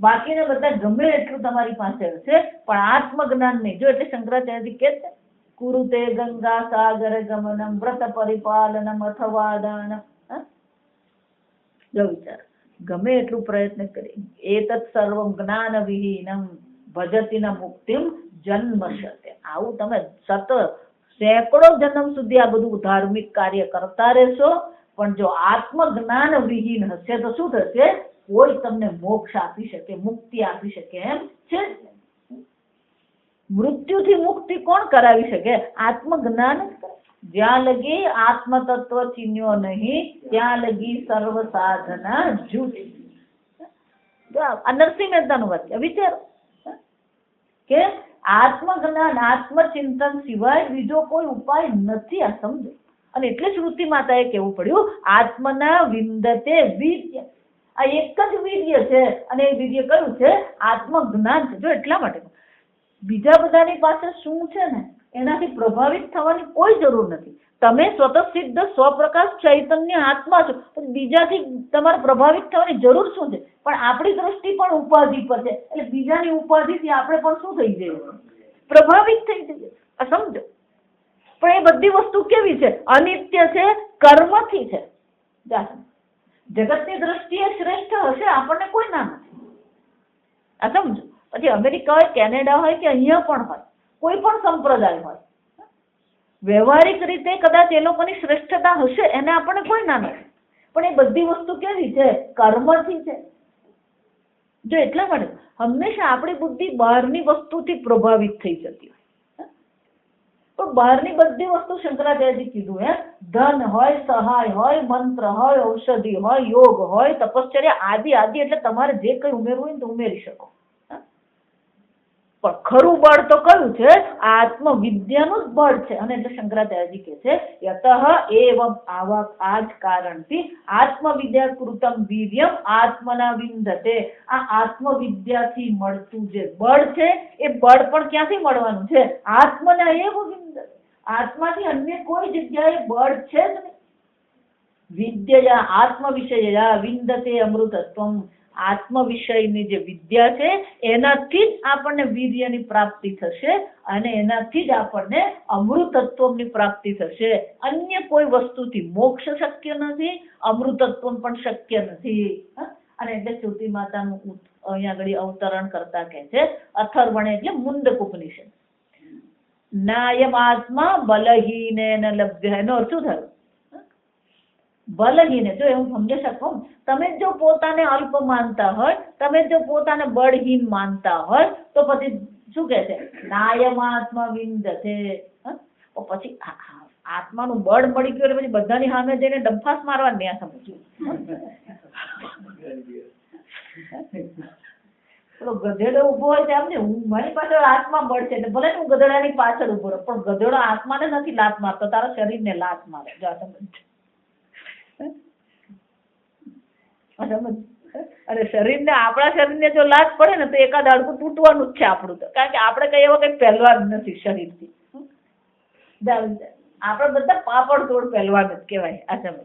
બાકીને બધા ગમે એટલું તમારી પાસે હશે, પણ આત્મજ્ઞાન નહીં. જો એટલે શંકરાચાર્યજી કહે છે કુરુતે ગંગા સાગર ગમનમ વ્રત પરિપાલનમ અથવા દાનમ. જો વિચાર, ગમે એટલું પ્રયત્ન કરી, એતત સર્વમ જ્ઞાન વિહીનમ ભજતી ન મુક્તિમ જન્મશતે. આવું તમે સતત સેંકડો જન્મ સુધી આ બધું ધાર્મિક કાર્ય કરતા રહેશો, પણ જો આત્મજ્ઞાન વિહીન હશે તો શું થશે? કોઈ તમને મોક્ષ આપી શકે, મુક્તિ આપી શકે એમ છે. મૃત્યુથી મુક્તિ કોણ કરાવી શકે? આત્મજ્ઞાન જ કરે. જ્યાં લગી આત્મ તત્વ ચીન્યો નહીં, ત્યાં લગી સર્વ સાધના જૂઠી. નરસિંહ મહેતાનું વાક્ય વિચારો કે આત્મજ્ઞાન, આત્મચિંતન સિવાય બીજો કોઈ ઉપાય નથી. આ સમજો. અને એટલે શ્રુતિ માતાએ કહેવું પડ્યું આત્મના વિંદતે વીર્ય. આ એક જ વીર્ય છે, અને એ વીર્ય કયું છે? આત્મજ્ઞાન છે. જો એટલા માટે બીજા બધાની પાસે શું છે ને એનાથી પ્રભાવિત થવાની કોઈ જરૂર નથી. તમે સ્વતઃ સિદ્ધ સ્વપ્રકાશ ચૈતન્ય આત્મા છો, બીજાથી તમારે પ્રભાવિત થવાની જરૂર શું છે? પણ આપણી દ્રષ્ટિ પણ ઉપાધિ પર છે, એટલે બીજાની ઉપાધિથી આપણે પણ શું થઈ જઈએ? પ્રભાવિત થઈ જઈએ. આ સમજો. પણ એ બધી વસ્તુ કેવી છે? અનિત્ય છે, કર્મથી છે. જગતની દ્રષ્ટિએ શ્રેષ્ઠ હશે, આપણને કોઈ ના નથી. આ સમજો. પછી અમેરિકા હોય, કેનેડા હોય, કે અહીંયા પણ હોય, કોઈ પણ સંપ્રદાય હોય, વ્યવહારિક રીતે કદાચ એ લોકોની શ્રેષ્ઠતા હશે, એને આપણને કોઈ ના નથી. પણ એ બધી વસ્તુ કેવી છે? કર્મથી છે. જો એટલા માટે હંમેશા આપણી બુદ્ધિ બહારની વસ્તુથી પ્રભાવિત થઈ જતી હોય. પણ બહારની બધી વસ્તુ શંકરાચાર્યજી કીધું ધન હોય, સહાય હોય, મંત્ર હોય, ઔષધિ હોય, યોગ હોય, તપશ્ચર્યા આદિ આદિ, એટલે તમારે જે કઈ ઉમેરવું હોય ને તો ઉમેરી શકો. પણ ખરું બળ તો કયું છે? આત્મવિદ્યાનું જ બળ છે. અને એટલે શંકરાચાર્યજી કહે છે યતઃ એવમ આવા આ જ કારણથી આત્મવિદ્યા કૃતમ વીર્યમ આત્મના વિંદતે. આ આત્મવિદ્યાથી મળતું જે બળ છે એ બળ પણ ક્યાંથી મળવાનું છે? આત્મના એવ વિંદતે. આત્માથી અન્ય કોઈ જગ્યાએ બળ છે જ નહીં. વિદ્યા આત્મ વિષયા વિંદતે અમૃતત્વમ. આત્મ વિષયની જે વિદ્યા છે એનાથી જ આપણને વીર્યની પ્રાપ્તિ થશે, અને એનાથી જ આપણને અમૃતત્વની પ્રાપ્તિ થશે. અન્ય કોઈ વસ્તુથી મોક્ષ શક્ય નથી, અમૃતત્વ પણ શક્ય નથી. અને એટલે શ્રુતિ માતાનું અહીંયા આગળ અવતરણ કરતા કહે છે અથર્વણ એટલે મુંડક ઉપનિષદ. નાયમ આત્મા બલહીનેન લભ્ય. એનો અર્થ શું થયો? બલહીને. જો હું સમજી શકું, તમે જો પોતાને અલ્પ માનતા હોય, તમે જો પોતાને બળહીન માનતા હોય, તો પછી શું કહે છે? નાયમ આત્મા વિંદતે. પછી આત્માનું બળ મળી ગયું એટલે પછી બધાની સામે જઈને ડંફાસ મારવા ન્યા સમજ્યું. પેલો ગધેડો ઉભો હોય છે, એમ ને, હું મારી પાછળ આત્મા બળ છે એટલે ભલે હું ગધેડાની પાછળ ઉભો રહું, પણ ગધેડો આત્માને નથી લાત મારતો, તારા શરીરને લાત મારે. જો સમજ. અને શરીરને, આપણા શરીરને જો લાત પડે ને તો એકાદ હાડકું તૂટવાનું જ છે આપણું, તો કારણ કે આપણે કઈ એવો કઈ પહેલવાન નથી શરીરથી. આપણે બધા પાપડ તોડ પહેલવાન જ કહેવાય. આ સમજ.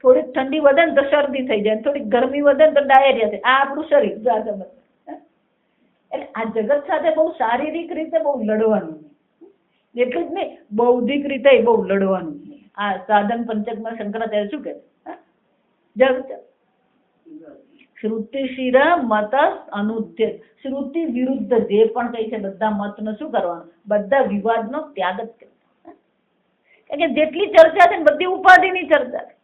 થોડીક ઠંડી વધે ને તો શરદી થઈ જાય, થોડીક ગરમી વધે ને તો ડાયરિયા થાય. આ આપણું શરીર. જો આ સમજ. એટલે આ જગત સાથે બહુ શારીરિક રીતે બહુ લડવાનું નહીં, એટલું જ નહીં, બૌદ્ધિક રીતે બહુ લડવાનું નહીં. આ સાધન પંચકમાં શંકરાચાર્ય શું કહે છે? શ્રુતિ શિર મત અનુચ્છેદ. શ્રુતિ વિરુદ્ધ જે પણ કઈ છે બધા મતનો શું કરવાનું? બધા વિવાદનો ત્યાગ જ કરવાનો. કારણ કે જેટલી ચર્ચા છે ને બધી ઉપાધિની ચર્ચા છે,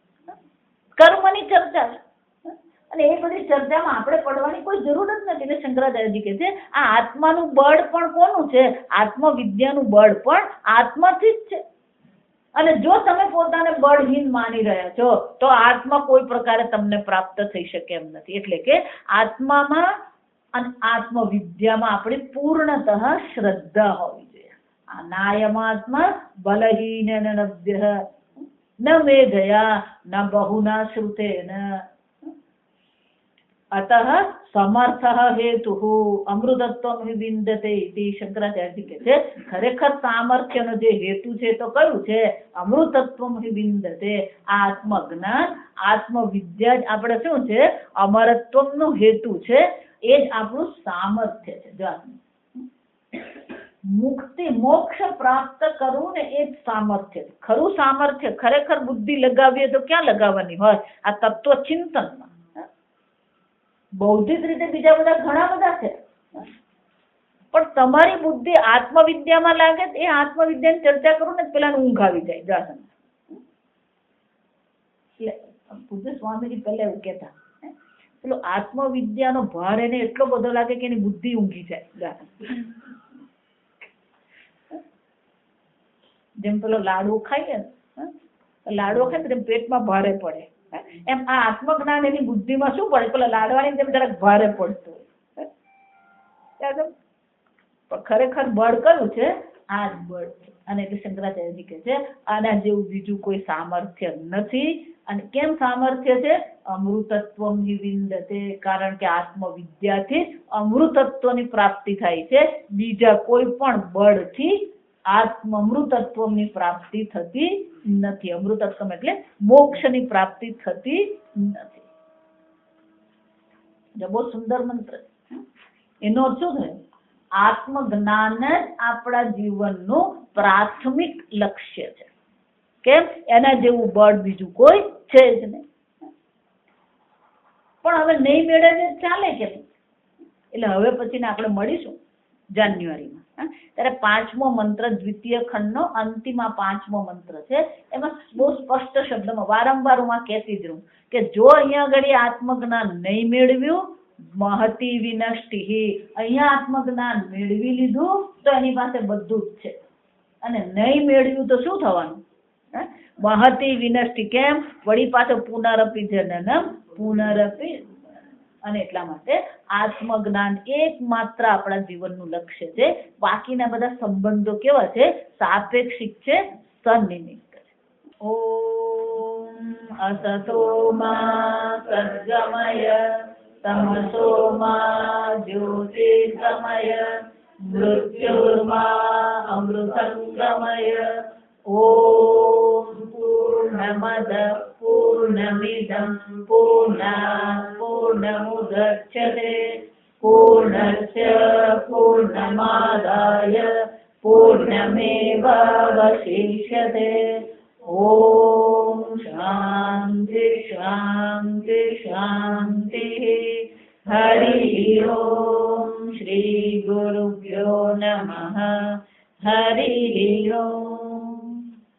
કર્મની ચર્ચા છે, અને એ બધી ચર્ચામાં આપણે પડવાની કોઈ જરૂર જ નથી. એટલે શંકરાચાર્યજી કહે છે આ આત્માનું બળ પણ કોનું છે? આત્મવિદ્યાનું બળ પણ આત્માથી જ છે. અને જો તમે પોતાને બળહીન માની રહ્યા છો તો આત્મા કોઈ પ્રકારે તમને પ્રાપ્ત થઈ શકે એમ નથી. એટલે કે આત્મામાં અને આત્મવિદ્યામાં આપણી પૂર્ણતઃ શ્રદ્ધા હોવી જોઈએ. નાયમાત્મા બલહીન નભ્ય ન મેધયા ન બહુના શ્રુતેન અતઃ સમર્થ હેતુ અમૃતત્વમ વિવિંદતે ઇતિ. શંકરાચાર્યજી કહે છે ખરેખર સામર્થ્યનો જે હેતુ છે તો કયું છે? અમૃતત્વમ વિવિંદતે. આત્મજ્ઞાન, આત્મવિદ્યા જ આપણે શું છે? અમરત્વનો હેતુ છે. એ જ આપણું સામર્થ્ય છે. જો મુક્તિ, મોક્ષ પ્રાપ્ત કરવું ને એ જ સામર્થ્ય છે. ખરું સામર્થ્ય ખરેખર બુદ્ધિ લગાવીએ તો ક્યાં લગાવવાની હોય? આ તત્વ ચિંતનમાં. બૌદ્ધિક રીતે બીજા બધા ઘણા બધા છે, પણ તમારી બુદ્ધિ આત્મવિદ્યામાં લાગે એ આત્મવિદ્યાની ચર્ચા કરું ને પેલા ઊંઘ આવી જાય. જાસન એટલે પૂજ્ય સ્વામીજી પહેલા એવું કહેતા, પેલો આત્મવિદ્યાનો ભાર એને એટલો બધો લાગે કે એની બુદ્ધિ ઊંઘી જાય. જેમ પેલો લાડુ ખાઈએ ને, લાડુ ખાય ને પેટમાં ભારે પડે, એમ આ આત્મજ્ઞાન એની બુદ્ધિમાં શું પડે? પેલા લાડવાની જેમ જરાક ભારે પડતું હોય. પણ ખરેખર બળ કયું છે? આ જ બળ છે. અને એટલે શંકરાચાર્યજી કહે છે આના જેવું બીજું કોઈ સામર્થ્ય નથી. અને કેમ સામર્થ્ય છે? અમૃતત્વમ વિવિંદતે. કારણ કે આત્મવિદ્યાથી અમૃતત્વની પ્રાપ્તિ થાય છે. બીજા કોઈ પણ બળથી અમૃતત્વની પ્રાપ્તિ થતી નથી. અમૃતત્વ એટલે મોક્ષની પ્રાપ્તિ થતી નથી. બહુ સુંદર મંત્ર. એનો અર્થ શું થયો? આત્મજ્ઞાન જ આપણા જીવનનું પ્રાથમિક લક્ષ્ય છે. કેમ? એના જેવું બળ બીજું કોઈ છે જ નહીં. પણ હવે નહીં મેળવીએ ચાલે કે? એટલે હવે પછી આપણે મળીશું જાન્યુઆરીમાં. ત્યારે 5મો મંત્ર દ્વિતીય ખંડનો અંતિમ 5મો મંત્ર છે. એમાં બહુ સ્પષ્ટ શબ્દમાં વારંવાર હું આ કહેતી જ રહું કે જો અહીંયા આગળ આત્મજ્ઞાન નહીં મેળવ્યું, મહતી વિનષ્ટિ. અહીંયા આત્મજ્ઞાન મેળવી લીધું તો એની પાસે બધું જ છે, અને નહીં મેળવ્યું તો શું થવાનું? મહતી વિનષ્ટિ. કેમ? વળી પાછો પુનરપી જનનમ પુનરપી. અને એટલા માટે આત્મજ્ઞાન એકમાત્ર આપણા જીવનનું લક્ષ્ય છે. બાકીના બધા સંબંધો કેવા છે? સાપેક્ષિક છે, સનિમિત્ત છે. ઓમ અસતો મા સદ્ગમય તમસો મા જ્યોતિર્ગમય મૃત્યુર્મા અમૃતંગમય. ઓમ પૂર્ણમદ પૂર્ણમિદં પૂર્ણાત પૂર્ણમુદચ્યતે પૂર્ણસ્ય પૂર્ણમાદાય પૂર્ણમેવાવશિષ્યતે. ઓમ શાંતિ શાંતિ શાંતિ. હરિ ઓમ.